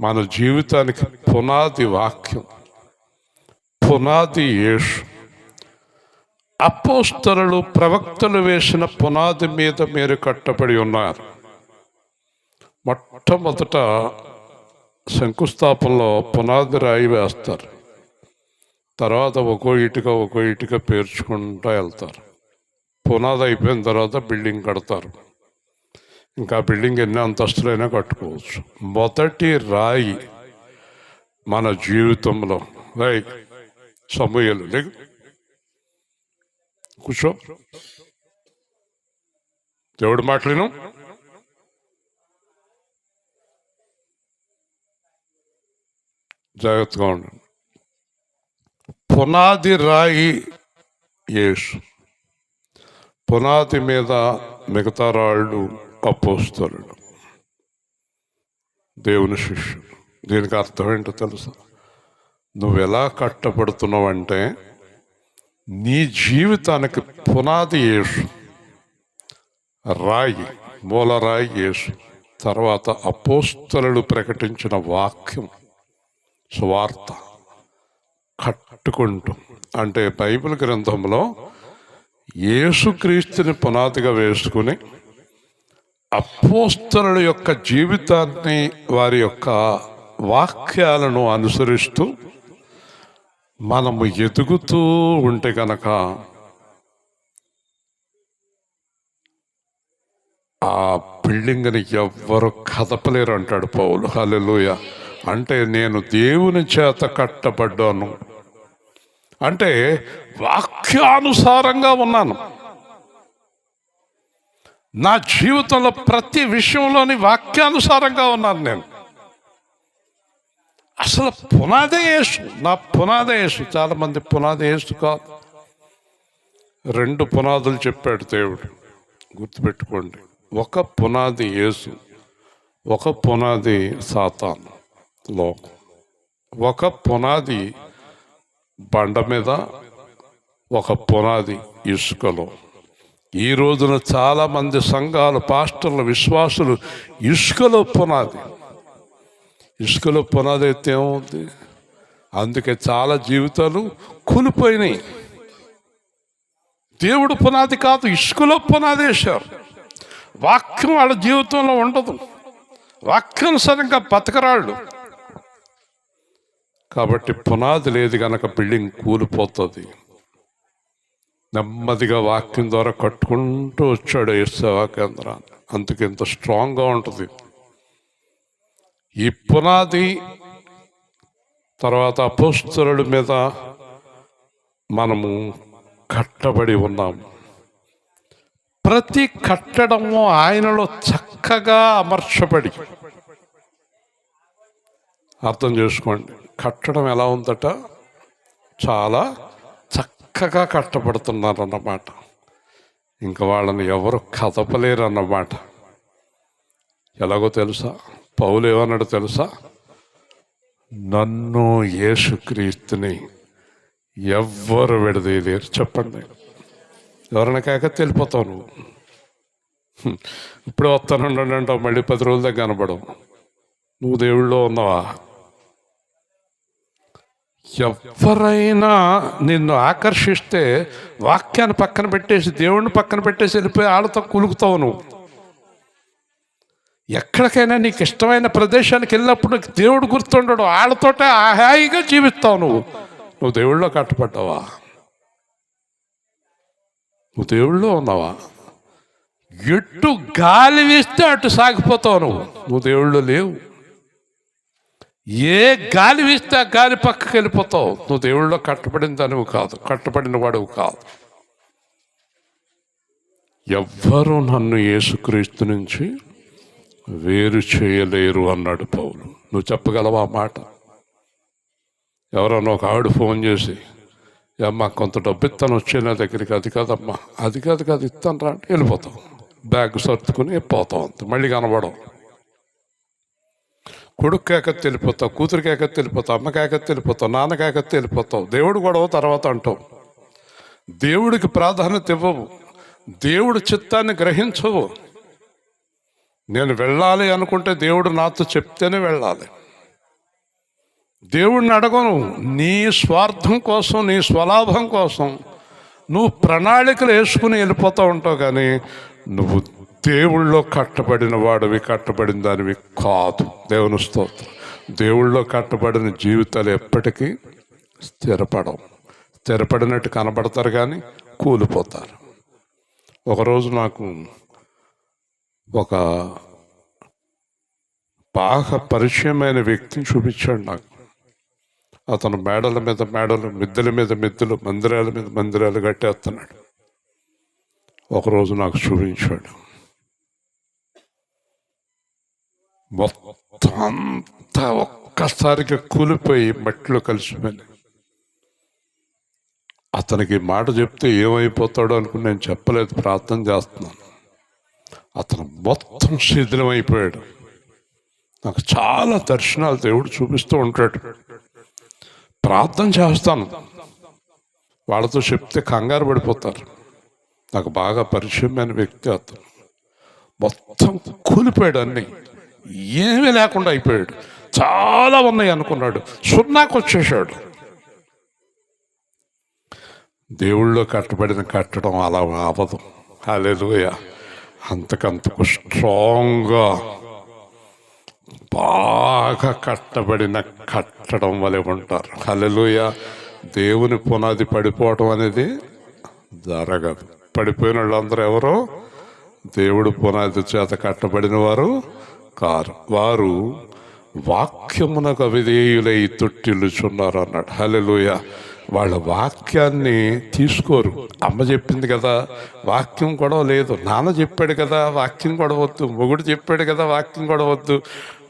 మన జీవితానికి పునాది వాక్యం, పునాది యేసు. అపోస్తలులు, ప్రవక్తలు వేసిన పునాది మీద మీరు కట్టబడి ఉన్నారు. మొట్టమొదట శంకుస్థాపనలో పునాది రాయి వేస్తారు, తర్వాత ఒక్కో ఇటుక పేర్చుకుంటూ వెళ్తారు. పునాది అయిపోయిన తర్వాత బిల్డింగ్ కడతారు. ఇంకా బిల్డింగ్ ఎన్ని అంతస్తులైనా కట్టుకోవచ్చు. మొదటి రాయి మన జీవితంలో రాయి. సమూయేలు లేకు, కూర్చో, దేవుడి మాటలను. జాగ్రత్తగా ఉండండి. పునాది రాయి యేసు, పునాది మీద మిగతా రాళ్ళు అపోస్తలులు, దేవుని శిష్యులు. దీనికి అర్థం ఏంటో తెలుసా? నువ్వు ఎలా కట్టబడుతున్నావు అంటే నీ జీవితానికి పునాది యేసు, రాయి, మూలరాయి యేసు, తర్వాత అపోస్తలులు ప్రకటించిన వాక్యం, సువార్త కట్టుకుంటూ. అంటే బైబిల్ గ్రంథంలో యేసుక్రీస్తుని పునాదిగా వేసుకుని అపోస్తలుల యొక్క జీవితాన్ని, వారి యొక్క వాక్యాలను అనుసరిస్తూ మనము ఎదుగుతూ ఉంటే కనుక ఆ బిల్డింగ్ని ఎవ్వరు కదపలేరు అంటాడు పౌలు. హల్లెలూయా. అంటే నేను దేవుని చేత కట్టబడ్డాను అంటే వాక్యానుసారంగా ఉన్నాను. నా జీవితంలో ప్రతి విషయంలోని వాక్యానుసారంగా ఉన్నాను నేను. అసలు పునాదే యేసు, నా పునాదే యేసు. చాలామంది పునాది యేసు కాదు. 2 పునాదులు చెప్పాడు దేవుడు, గుర్తుపెట్టుకోండి. ఒక పునాది యేసు, ఒక పునాది సాతాను, లోకం. ఒక పునాది బండ మీద, ఒక పునాది ఇసుకలో. ఈ రోజున చాలామంది సంఘాలు, పాస్టర్లు, విశ్వాసులు ఇసుకలో పునాది. ఇసుకలో పునాది అయితే ఏమవుతుంది? అందుకే చాలా జీవితాలు కూలిపోయినాయి. దేవుడు పునాది కాదు, ఇసుకలో పునాది వేశారు. వాక్యం వాళ్ళ జీవితంలో ఉండదు, వాక్యానుసారంగా బతకరాళ్ళు. కాబట్టి పునాది లేదు కనుక బిల్డింగ్ కూలిపోతుంది. నెమ్మదిగా వాక్యం ద్వారా కట్టుకుంటూ వచ్చాడు ఈ సేవా కేంద్రాన్ని. అందుకు ఇంత స్ట్రాంగ్గా ఉంటుంది. ఈ పునాది తర్వాత అపోస్తలుల మీద మనము కట్టబడి ఉన్నాము. ప్రతి కట్టడము ఆయనలో చక్కగా అమర్చబడి, అర్థం చేసుకోండి, కట్టడం ఎలా ఉందట, చాలా చక్కగా కట్టబడుతున్నారన్నమాట. ఇంకా వాళ్ళని ఎవరు కదపలేరన్నమాట. ఎలాగో తెలుసా, పౌలు ఏమన్నాడు తెలుసా, నన్ను యేసుక్రీస్తుని ఎవ్వరు విడదీయలేరు. చెప్పండి, ఎవరైనా కాక వెళ్ళిపోతావు నువ్వు. ఇప్పుడు వస్తానండి అంటావు, మళ్ళీ 10 రోజుల దగ్గర కనబడవు. నువ్వు దేవుళ్ళో ఉన్నావా? ఎవరైనా నిన్ను ఆకర్షిస్తే వాక్యాన్ని పక్కన పెట్టేసి, దేవుణ్ణి పక్కన పెట్టేసి వెళ్ళిపోయి వాళ్ళతో కులుకుతావు నువ్వు. ఎక్కడికైనా నీకు ఇష్టమైన ప్రదేశానికి వెళ్ళినప్పుడు దేవుడు గుర్తుండడు, వాళ్ళతోటే హాయిగా జీవిస్తావు నువ్వు. నువ్వు దేవుళ్ళో కట్టబడ్డావా? నువ్వు దేవుళ్ళో ఉన్నావా? ఎటు గాలి వీస్తే అటు సాగిపోతావు నువ్వు. నువ్వు దేవుళ్ళో లేవు. ఏ గాలి వీస్తే ఆ గాలి పక్కకి వెళ్ళిపోతావు. నువ్వు దేవుళ్ళో కట్టబడిన దానివి కాదు, కట్టబడిన వాడువు కాదు. ఎవ్వరూ నన్ను యేసుక్రీస్తు నుంచి వేరు చేయలేరు అన్నాడు పౌలు. నువ్వు చెప్పగలవా ఆ మాట? ఎవరన్నా ఒక ఆవిడ ఫోన్ చేసి, అమ్మా కొంత డబ్బు ఇస్తాను వచ్చే నా దగ్గరికి. అది కాదమ్మా, అది కాదు ఇస్తాను రా అంటే వెళ్ళిపోతాం. బ్యాగ్ సర్దుకుని పోతాం, అంత మళ్ళీ కనబడం. కొడుకు కేకత్తి వెళ్ళిపోతావు, కూతురు కేకత్తి వెళ్ళిపోతావు, అమ్మ కేకత్తి వెళ్ళిపోతావు, నాన్న కేకత్తి వెళ్ళిపోతావు. దేవుడు గొడవ తర్వాత అంటావు. దేవుడికి ప్రాధాన్యత ఇవ్వవు, దేవుడు చిత్తాన్ని గ్రహించవు. నేను వెళ్ళాలి అనుకుంటే దేవుడు నాతో చెప్తేనే వెళ్ళాలి. దేవుడిని అడగను. నీ స్వార్థం కోసం, నీ స్వలాభం కోసం నువ్వు ప్రణాళికలు వేసుకుని వెళ్ళిపోతూ ఉంటావు. కానీ నువ్వు దేవుళ్ళో కట్టబడిన వాడివి, కట్టబడిన దానివి కాదు. దేవుని స్తోత్రం. దేవుళ్ళో కట్టబడిన జీవితాలు ఎప్పటికీ స్థిరపడవు. స్థిరపడినట్టు కనబడతారు కానీ కూలిపోతారు. ఒకరోజు నాకు ఒక బాగా పరిచయమైన వ్యక్తిని చూపించాడు నాకు. అతను మేడల మీద మేడలు, మిద్దెల మీద మిద్దెలు, మందిరాల మీద మందిరాలు కట్టేస్తున్నాడు. ఒకరోజు నాకు చూపించాడు. మొత్తం అంతా ఒక్కసారిగా కూలిపోయి మట్టిలో కలిసిపోయింది. అతనికి మాట చెప్తే ఏమైపోతాడో అనుకుని నేను చెప్పలేదు, ప్రార్థన చేస్తున్నాను. అతను మొత్తం శిథిలం అయిపోయాడు. నాకు చాలా దర్శనాలు దేవుడు చూపిస్తూ ఉంటాడు. ప్రార్థన చేస్తాను, వాళ్ళతో చెప్తే కంగారు పడిపోతారు. నాకు బాగా పరిచయమైన వ్యక్తి అతను. మొత్తం కూలిపోయాడు, అన్నీ ఏమీ లేకుండా అయిపోయాడు. చాలా ఉన్నాయి అనుకున్నాడు, సున్నాకు వచ్చేసాడు. దేవుళ్ళో కట్టబడిన కట్టడం అలా అవ్వదు. హల్లెలూయా. అంతకంతకు స్ట్రాంగ్గా బాగా కట్టబడిన కట్టడం వలె ఉంటారు. హల్లెలూయా. దేవుని పునాది పడిపోవటం అనేది జరగదు. పడిపోయిన వాళ్ళందరూ ఎవరో దేవుడు పునాది చేత కట్టబడిన వారు కారు. వారు వాక్యమునకు అవిధేయులై తొట్టిల్లుచున్నారు అన్నాడు. హల్లెలూయా. వాళ్ళ వాక్యాన్ని తీసుకోరు. అమ్మ చెప్పింది కదా వాక్యం గొడవ లేదు, నాన్న చెప్పాడు కదా వాక్యం గొడవద్దు, మొగుడు చెప్పాడు కదా వాక్యం గొడవద్దు,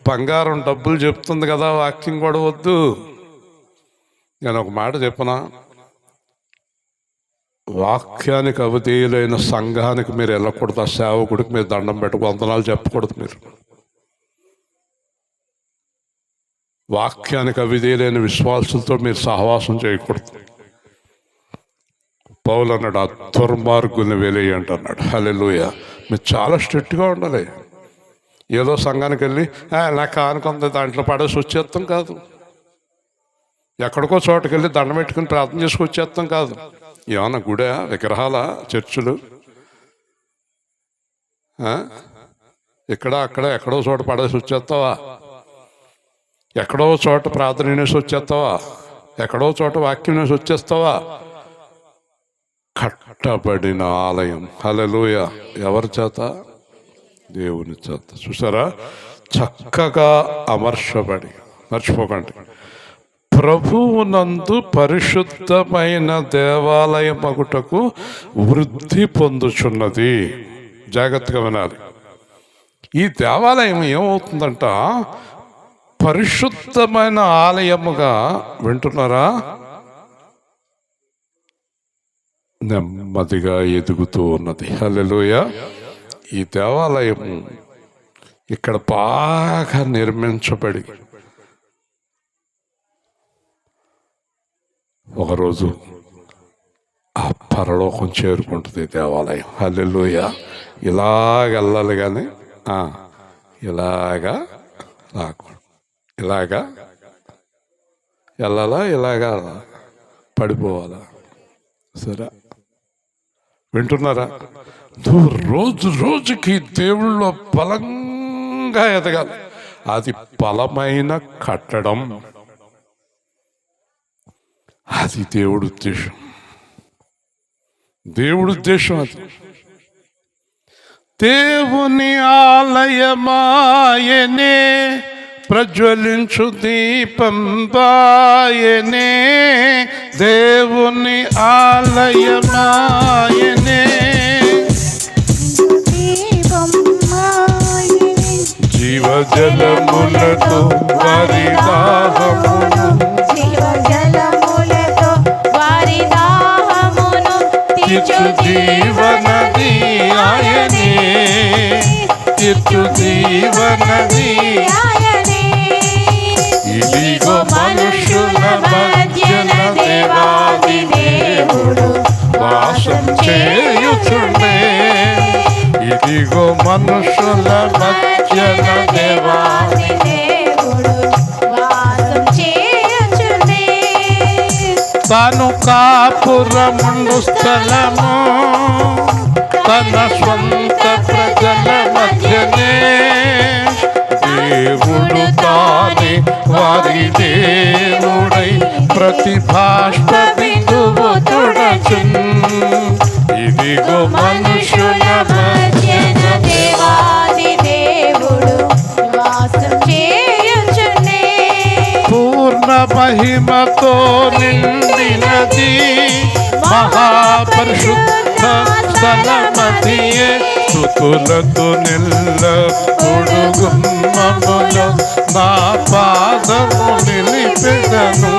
బంగారం డబ్బులు చెప్తుంది కదా వాక్యం గొడవద్దు. నేను ఒక మాట చెప్పనా, వాక్యానికి అవిధేయులైన సంఘానికి మీరు వెళ్ళకూడదు. ఆ సేవకుడికి మీరు దండం పెట్టకు, వందనాలు చెప్పకూడదు. మీరు వాక్యానికి అవిధేయులైన విశ్వాసులతో మీరు సహవాసం చేయకూడదు. పౌలు అన్నాడు, ఆ దుర్మార్గుల్ని వెలేయండి అన్నాడు. హల్లెలూయా. మీరు చాలా స్ట్రిక్ట్గా ఉండాలి. ఏదో సంఘానికి వెళ్ళి నాకు కానుకుంది దాంట్లో పడేసి వచ్చేస్తాం కాదు. ఎక్కడికో చోటుకి వెళ్ళి దండం పెట్టుకుని ప్రార్థన చేసుకు వచ్చేస్తాం కాదు. ఏమన్నా గుడా, విగ్రహాల, చర్చులు? ఇక్కడ అక్కడ ఎక్కడో చోట పడేసి వచ్చేస్తావా? ఎక్కడో చోట ప్రార్థన వినేసి వచ్చేస్తావా? ఎక్కడో చోట వాక్యం వేసి వచ్చేస్తావా? కట్టబడిన ఆలయం. హల్లెలూయా. ఎవరి చేత? దేవుని చేత. చూసారా, చక్కగా అమర్చబడి. మర్చిపోకండి, ప్రభువునందు పరిశుద్ధమైన దేవాలయమగుటకు వృద్ధి పొందుచున్నది. జాగ్రత్తగా వినాలి. ఈ దేవాలయం ఏమవుతుందంట? పరిశుద్ధమైన ఆలయముగా, వింటున్నారా, నెమ్మదిగా ఎదుగుతూ ఉన్నది. హల్లెలూయా. ఈ దేవాలయం ఇక్కడ బాగా నిర్మించబడి ఒకరోజు ఆ పరలోకం చేరుకుంటుంది దేవాలయం. హల్లెలూయా. ఇలాగెళ్ళాలి కానీ ఇలాగా రాకూడదు. ఇలాగా వెళ్ళాలా, ఇలాగా పడిపోవాలా? సరే, వింటున్నారా? నువ్వు రోజు రోజుకి దేవుళ్ళో బలంగా ఎదగాలి. అది బలమైన కట్టడం. అది దేవుడి ఉద్దేశం. దేవుడి ఉద్దేశం అది. దేవుని ఆలయమాయనే, ప్రజ్వలించు దీపం బాయనే. దేవుని ఆలయమాయనే, జీవజలములతో వారి దాహమును, జీవజలములతో వారి దాహమును తీర్చు జీవనది ఆయనే, తీర్చు జీవనది ఆయనే. ఇదిగో మనుషుల మధ్యన దేవాది దేవుడు వాసం చేయుచుండే. ఇదిగో మనుషుల మధ్యన దేవాది దేవుడు వాసం చేయుచుండే. తాను కాపురముండు స్థలము, తన స్వంత ప్రజల మధ్యనే. దేవుడు తానే వారి దేవుడై ప్రతి బాష్ప బిందువు తుడచున్. ఇదిగో మనుషుల మధ్యన దేవాది దేవుడు వాసం చేయుచుండే. పూర్ణ మహిమతో నిండినది మహాపరిశుద్ధ స్థలమదియే. స్తుతులతో నిల్లప్పుడు గుమ్మములో నా పాదము నిలిపెదను.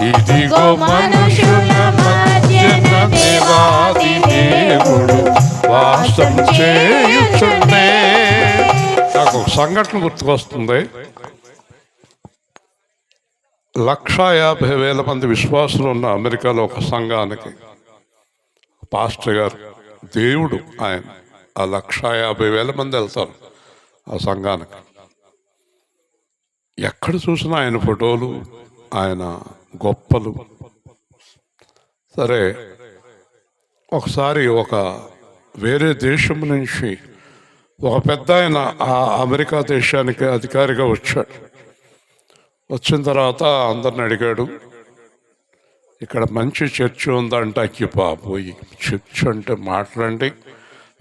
ఇదిగో మనుషుల మధ్యన దేవాది దేవుడు వాసం చేయుచుండే. నాకు ఒక సంఘటన గుర్తుకొస్తుంది. 150,000 మంది విశ్వాసులు ఉన్న అమెరికాలో ఒక సంఘానికి పాస్టర్ గారు, దేవుడు ఆయన, ఆ 150,000 మంది వెళ్తారు ఆ సంఘానికి. ఎక్కడ చూసినా ఆయన ఫోటోలు, ఆయన గొప్పలు. సరే, ఒకసారి ఒక వేరే దేశం నుంచి ఒక పెద్ద ఆయన ఆ అమెరికా దేశానికి అధికారిగా వచ్చాడు. వచ్చిన తర్వాత అందరిని అడిగాడు, ఇక్కడ మంచి చర్చి ఉందంటే. అయ్యి బాబోయ్, చర్చ్ అంటే మాట్లాడండి,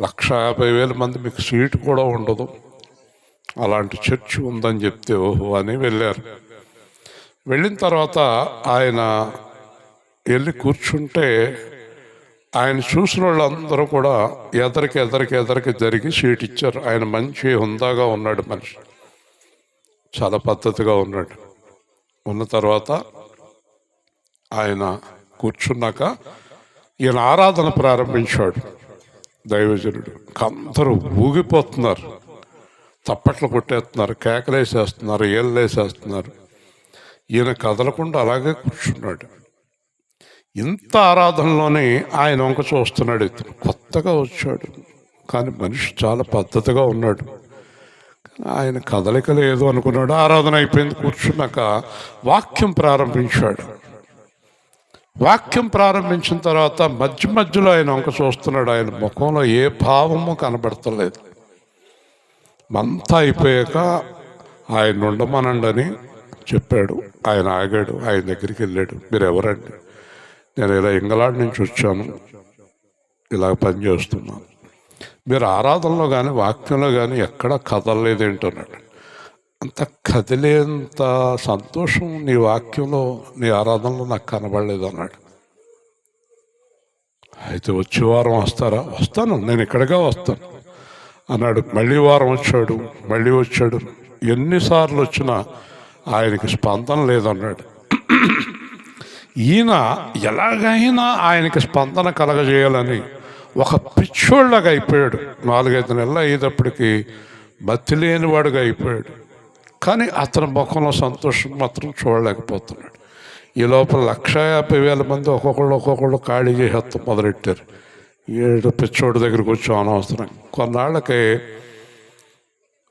150,000 మంది, మీకు సీటు కూడా ఉండదు, అలాంటి చర్చి ఉందని చెప్తే ఓహో అని వెళ్ళారు. వెళ్ళిన తర్వాత ఆయన వెళ్ళి కూర్చుంటే ఆయన చూసిన వాళ్ళందరూ కూడా ఎదరికి జరిగి సీట్ ఇచ్చారు. ఆయన మంచి హుందాగా ఉన్నాడు, మనిషి చాలా పద్ధతిగా ఉన్నాడు. ఉన్న తర్వాత ఆయన కూర్చున్నాక ఈయన ఆరాధన ప్రారంభించాడు. దైవజనుడు అందరూ ఊగిపోతున్నారు, తప్పట్లు కొట్టేస్తున్నారు, కేకలేసేస్తున్నారు, ఏళ్ళేసేస్తున్నారు. ఈయన కదలకుండా అలాగే కూర్చున్నాడు. ఇంత ఆరాధనలోనే ఆయన వంక చూస్తున్నాడు. కొత్తగా వచ్చాడు కానీ మనిషి చాలా పద్ధతిగా ఉన్నాడు. ఆయన కదలిక లేదు అనుకున్నాడు. ఆరాధన అయిపోయింది. కూర్చున్నాక వాక్యం ప్రారంభించాడు. వాక్యం ప్రారంభించిన తర్వాత మధ్య మధ్యలో ఆయన వంక చూస్తున్నాడు. ఆయన ముఖంలో ఏ భావము కనబడతలేదు. అంతా అయిపోయాక ఆయన ఉండమనండి అని చెప్పాడు. ఆయన ఆగాడు. ఆయన దగ్గరికి వెళ్ళాడు. మీరు ఎవరండి? నేను ఇలా ఇంగ్లాండ్ నుంచి వచ్చాను, ఇలా పనిచేస్తున్నాను. మీరు ఆరాధనలో కానీ వాక్యంలో కానీ ఎక్కడా కదలలేదేంటన్నాడు. అంత కదిలేంత సంతోషం నీ వాక్యంలో, నీ ఆరాధనలో నాకు కనబడలేదు అన్నాడు. అయితే వచ్చే వారం వస్తారా? వస్తాను, నేను ఇక్కడిగా వస్తాను అన్నాడు. మళ్ళీ వారం వచ్చాడు, మళ్ళీ వచ్చాడు. ఎన్నిసార్లు వచ్చినా ఆయనకి స్పందన లేదన్నాడు. ఈయన ఎలాగైనా ఆయనకి స్పందన కలగజేయాలని ఒక పిచ్చోళ్ళగా అయిపోయాడు. 4-5 నెలలు అయ్యేటప్పటికి మతి లేనివాడుగా అయిపోయాడు. కానీ అతని ముఖంలో సంతోషం మాత్రం చూడలేకపోతున్నాడు. ఈ లోపల 150,000 మంది ఒక్కొక్కళ్ళు ఖాళీ చేసేస్తాం మొదలెట్టారు. ఏడు పిచ్చోడి దగ్గరికి వచ్చాం అనవసరం. కొన్నాళ్ళకి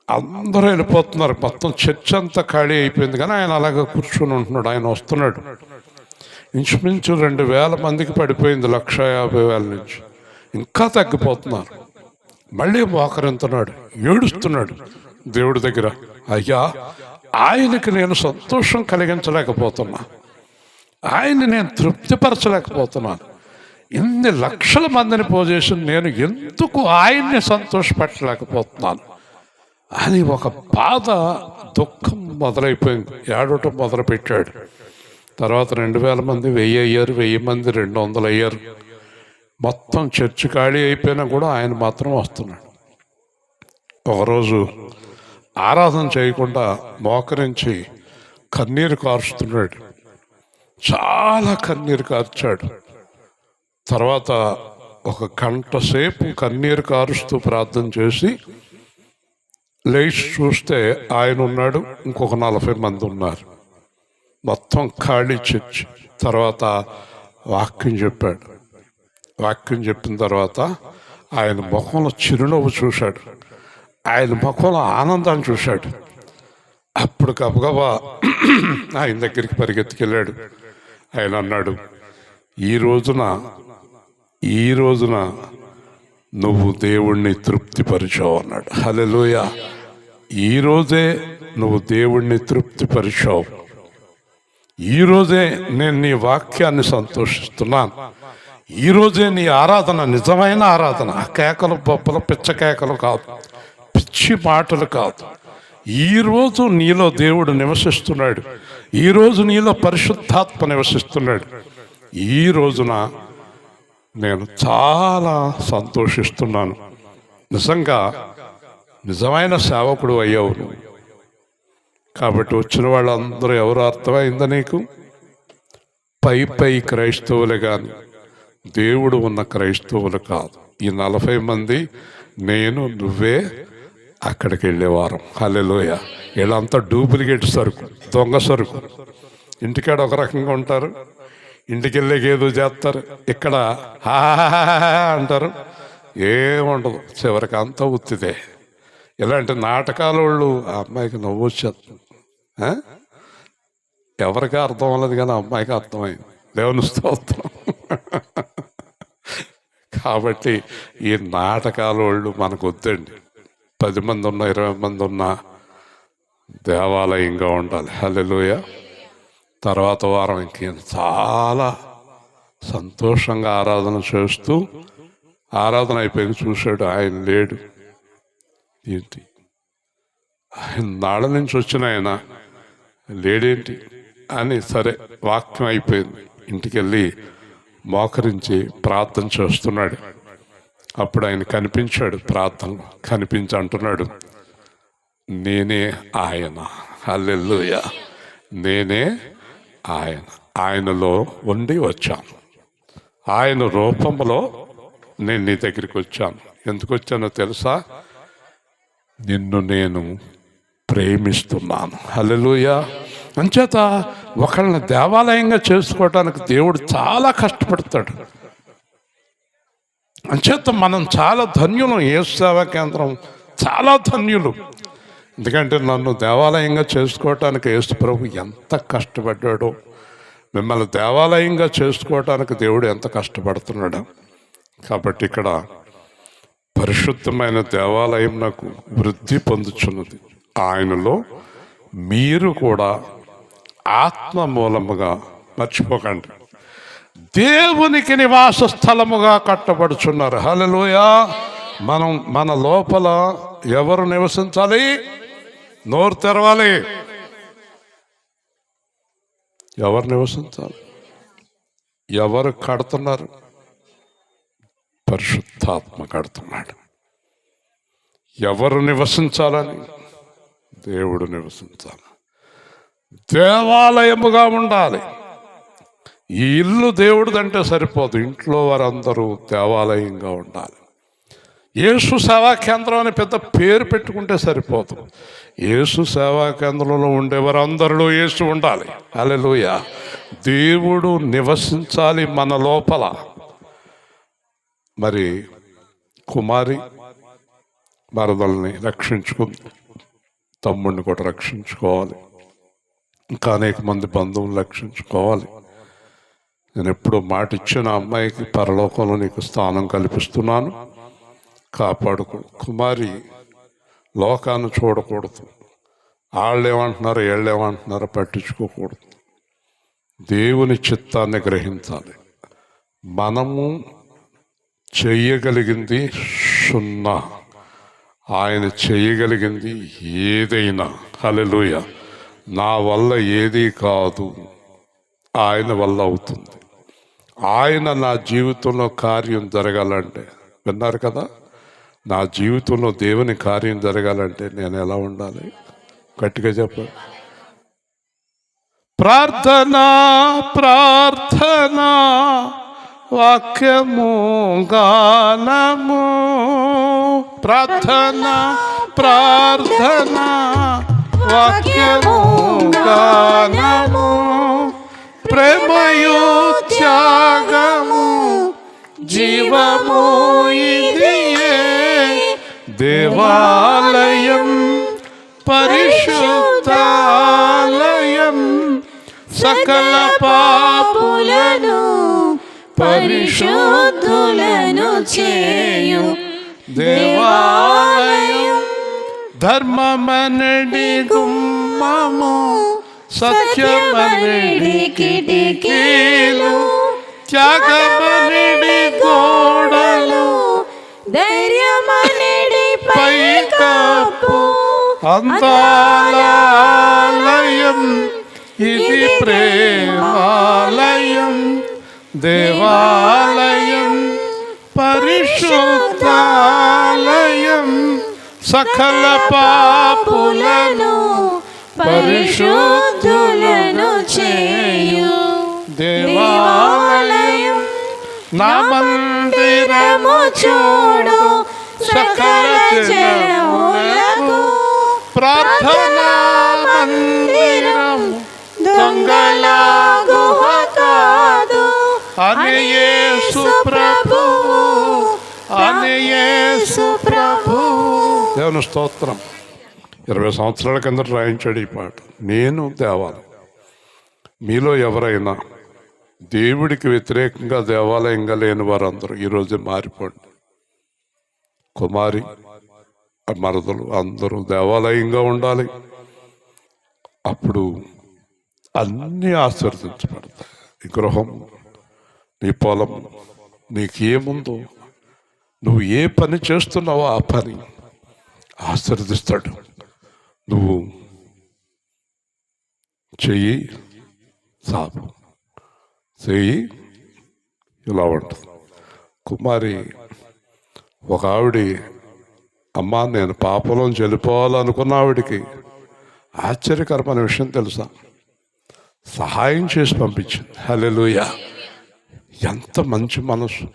అందరూ వెళ్ళిపోతున్నారు. మొత్తం చర్చ్ అంతా ఖాళీ అయిపోయింది. కానీ ఆయన అలాగే కూర్చుని ఉంటున్నాడు. ఆయన వస్తున్నాడు. ఇంచుమించు 2,000 మందికి పడిపోయింది 150,000 నుంచి. ఇంకా తగ్గిపోతున్నారు. మళ్ళీ మోకరింతున్నాడు, ఏడుస్తున్నాడు దేవుడి దగ్గర. అయ్యా, ఆయనకి నేను సంతోషం కలిగించలేకపోతున్నా, ఆయన్ని నేను తృప్తిపరచలేకపోతున్నాను. ఇన్ని లక్షల మందిని పోజేసి నేను ఎందుకు ఆయన్ని సంతోషపెట్టలేకపోతున్నాను అని ఒక బాధ, దుఃఖం మొదలైపోయింది. ఏడవటం మొదలుపెట్టాడు. తర్వాత 2,000 మంది 1,000 అయ్యారు, 1,000 మంది 200 అయ్యారు. మొత్తం చర్చి ఖాళీ అయిపోయినా కూడా ఆయన మాత్రం వస్తున్నాడు. ఒకరోజు ఆరాధన చేయకుండా మోకరించి కన్నీరు కారుస్తున్నాడు. చాలా కన్నీరు కార్చాడు. తర్వాత 1 గంట సేపు కన్నీరు కారుస్తూ ప్రార్థన చేసి లేచి చూస్తే ఆయన ఉన్నాడు, ఇంకొక 40 మంది ఉన్నారు. మొత్తం ఖాళీ చర్చి. తర్వాత వాక్యం చెప్పాడు. వాక్యం చెప్పిన తర్వాత ఆయన ముఖంలో చిరునవ్వు చూశాడు. ఆయన ముఖంలో ఆనందాన్ని చూశాడు. అప్పుడు గబగబా ఆయన దగ్గరికి పరిగెత్తుకెళ్ళాడు. ఆయన అన్నాడు, ఈ రోజున నువ్వు దేవుణ్ణి తృప్తిపరిచావు అన్నాడు. హల్లెలూయా. ఈరోజే నువ్వు దేవుణ్ణి తృప్తిపరిచావు. ఈరోజే నేను నీ వాక్యాన్ని సంతోషిస్తున్నాను. ఈరోజే నీ ఆరాధన నిజమైన ఆరాధన. కేకలు బొబ్బలు పిచ్చ కేకలు కాదు, పిచ్చి మాటలు కాదు. ఈరోజు నీలో దేవుడు నివసిస్తున్నాడు. ఈరోజు నీలో పరిశుద్ధాత్మ నివసిస్తున్నాడు. ఈ రోజున నేను చాలా సంతోషిస్తున్నాను. నిజంగా నిజమైన సేవకుడు అయ్యావు నువ్వు. కాబట్టి వచ్చిన వాళ్ళందరూ ఎవరు అర్థమైందా నీకు? పై క్రైస్తవులే కానీ దేవుడు ఉన్న క్రైస్తవులు కాదు. ఈ 40 మంది నేను నువ్వే అక్కడికి వెళ్ళేవారం. హల్లెలూయా. వీళ్ళంతా డూప్లికేట్ సరుకు, దొంగ సరుకు. ఇంటికాడ ఒక రకంగా ఉంటారు, ఇంటికి వెళ్ళాక ఏదో చేస్తారు, ఇక్కడ అంటారు, ఏముండదు. చివరికి అంతా ఉత్తిదే. ఇలాంటి నాటకాల వాళ్ళు ఆ అమ్మాయికి నవ్వు వచ్చేస్తుంది. ఎవరికి అర్థం అవ్వలేదు కానీ అమ్మాయికి అర్థమైంది. దేవుని స్తోత్రం. కాబట్టి ఈ నాటకాల వాళ్ళు మనకు వద్దండి. 10 మంది ఉన్నా 20 మంది ఉన్నా దేవాలయంగా ఉండాలి. హల్లెలూయా. తర్వాత వారం ఇంకేం చాలా సంతోషంగా ఆరాధన చేస్తూ, ఆరాధన అయిపోయింది, చూశాడు ఆయన లేడు. ఏంటి, ఆయన నాళ్ళ నుంచి వచ్చిన ఆయన లేడేంటి అని. సరే, వాక్యం అయిపోయింది. ఇంటికి వెళ్ళి మోకరించి ప్రార్థన చేస్తున్నాడు. అప్పుడు ఆయన కనిపించాడు. ప్రార్థనలో కనిపించి అంటున్నాడు, నేనే ఆయన. హల్లెలూయా. నేనే ఆయన. ఆయనలో ఉండి వచ్చాను. ఆయన రూపంలో నేను నీ దగ్గరికి వచ్చాను. ఎందుకు వచ్చానో తెలుసా? నిన్ను నేను ప్రేమిస్తున్నాను. హల్లెలూయా. అంచేత ఒకళ్ళని దేవాలయంగా చేసుకోవటానికి దేవుడు చాలా కష్టపడతాడు. అంచేత మనం చాలా ధన్యులం. యేసు సేవా కేంద్రం చాలా ధన్యులు. ఎందుకంటే నన్ను దేవాలయంగా చేసుకోవటానికి యేసు ప్రభు ఎంత కష్టపడ్డాడో మిమ్మల్ని దేవాలయంగా చేసుకోవటానికి దేవుడు ఎంత కష్టపడుతున్నాడు. కాబట్టి ఇక్కడ పరిశుద్ధమైన దేవాలయం నాకు వృద్ధి పొందుచున్నది. ఆయనలో మీరు కూడా ఆత్మ మూలముగా, మర్చిపోకండి, దేవునికి నివాస స్థలముగా కట్టబడుచున్నారు. హల్లెలూయా. మన లోపల ఎవరు నివసించాలి? నోరు తెరవాలి. ఎవరు నివసించాలి? ఎవరు కడుతున్నారు? పరిశుద్ధాత్మ కడుతున్నాడు. ఎవరు నివసించాలని? దేవుడు నివసించాలి. దేవాలయముగా ఉండాలి. ఈ ఇల్లు దేవుడిదంటే సరిపోదు, ఇంట్లో వారందరూ దేవాలయంగా ఉండాలి. యేసు సేవా కేంద్రం అని పెద్ద పేరు పెట్టుకుంటే సరిపోదు. యేసు సేవా కేంద్రంలో ఉండేవారందరిలో యేసు ఉండాలి. హల్లెలూయా. దేవుడు నివసించాలి మన లోపల. మరి కుమారి మరదల్ని రక్షించుకుంది, తమ్ముడిని కూడా రక్షించుకోవాలి, ఇంకా అనేక మంది బంధువులు రక్షించుకోవాలి. నేను ఎప్పుడు మాట ఇచ్చిన అమ్మాయికి పరలోకంలో నీకు స్థానం కల్పిస్తున్నాను, కాపాడుకో. కుమారి లోకాన్ని చూడకూడదు, వాళ్ళేమంటున్నారో వీళ్ళేమంటున్నారో పట్టించుకోకూడదు. దేవుని చిత్తాన్ని గ్రహించాలి. మనము చెయ్యగలిగింది సున్నా, ఆయన చేయగలిగింది ఏదైనా. హల్లెలూయా. నా వల్ల ఏదీ కాదు, ఆయన వల్ల అవుతుంది. ఆయన నా జీవితంలో కార్యం జరగాలంటే, విన్నారు కదా, నా జీవితంలో దేవుని కార్యం జరగాలంటే నేను ఎలా ఉండాలి? గట్టిగా చెప్పండి. ప్రార్థన ప్రార్థన వాక్యము గానము. ప్రార్థన ప్రార్థన వాక్యము గానము. ప్రేమయు త్యాగము జీవము ఇదియే. దేవాలయం పరిశుద్ధాలయం సకల పాపులను పరిశుద్ధులను చేయు దేవాలయం. ధర్మమనడి గుమ్మము సత్యమనడి కిటికీలు. త్యాగమనడి గోడలు ధైర్యమనడి పైకప్పు. అందాలయం ఇది ప్రేమాలయం. దేవాలయం పరిశుద్ధాలయం సకల పాపులను పరిశుద్ధులను చేయు దేవాలయం. నా మందిరము చూడు సకల జనములకు. ప్రార్థనా మందిరం దొంగల గుహ కాదు అని యేసు ప్రభువు, అని యేసు ప్రభువు. దేవుని స్తోత్రం. 20 సంవత్సరాల కింద రాయించాడు ఈ పాట. నేను దేవాలయం. మీలో ఎవరైనా దేవుడికి వ్యతిరేకంగా దేవాలయంగా లేని వారందరూ ఈరోజు మారిపోండి. కుమారి మరదలు అందరూ దేవాలయంగా ఉండాలి. అప్పుడు అన్నీ ఆశీర్వదించబడతాయి. నీ గృహం, నీ పొలం, నీకేముందో, నువ్వు ఏ పని చేస్తున్నావో ఆ పని ఆశీర్వదిస్తాడు. నువ్వు చెయ్యి సాపు, చెయ్యి ఇలా ఉంటుంది. కుమారి ఒక ఆవిడ, అమ్మా నేను పాపంలోంచి వెళ్ళిపోవాలనుకున్న ఆవిడికి ఆశ్చర్యకరమైన విషయం తెలుసా? సహాయం చేసి పంపించింది. హల్లెలూయా. ఎంత మంచి మనసు,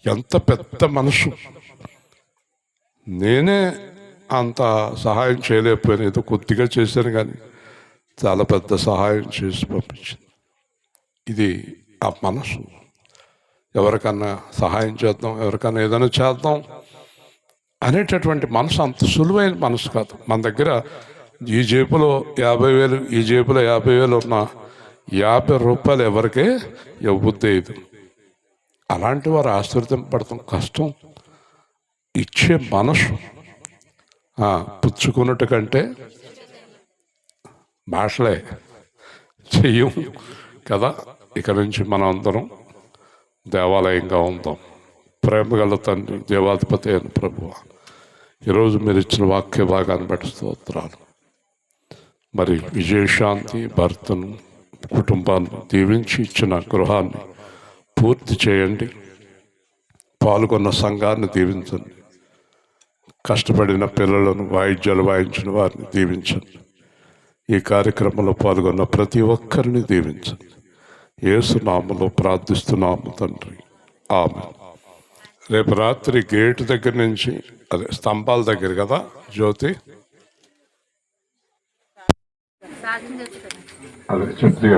ఎంత పెద్ద మనసు. నేనే అంత సహాయం చేయలేకపోయాను, ఏదో కొద్దిగా చేశాను, కానీ చాలా పెద్ద సహాయం చేసి పంపించింది. ఇది ఆ మనసు. ఎవరికన్నా సహాయం చేద్దాం, ఎవరికన్నా ఏదైనా చేద్దాం అనేటటువంటి మనసు అంత సులువైన మనసు కాదు. మన దగ్గర ఈ జేబులో 50,000, ఈ జేబులో 50,000 ఉన్నా రూపాయలు ఎవరికే ఇవ్వద్దు. అలాంటి వారు ఆశీర్వదింపడతాం కష్టం. ఇచ్చే మనసు పుచ్చుకున్నట్టు కంటే భాషలే చెయ్యం కదా. ఇక నుంచి మనం అందరం దేవాలయంగా ఉందాం. ప్రేమగల తండ్రి, దేవాధిపతి అయిన ప్రభువా, ఈరోజు మీరు ఇచ్చిన వాక్య భాగాన్ని బట్టి స్తోత్రాలు. మరి విజయశాంతి భర్తను, కుటుంబాన్ని దీవించి ఇచ్చిన గృహాన్ని పూర్తి చేయండి. పాల్గొన్న సంఘాన్ని దీవించండి. కష్టపడిన పిల్లలను, వాయిద్యాలు వాయించిన వారిని దీవించండి. ఈ కార్యక్రమంలో పాల్గొన్న ప్రతి ఒక్కరిని దీవించండి. యేసు నామములో ప్రార్థిస్తున్నాము తండ్రి, ఆమేన్. రేపు రాత్రి గేటు దగ్గర నుంచి, అదే స్తంభాల దగ్గర కదా జ్యోతి, అదే చెప్తే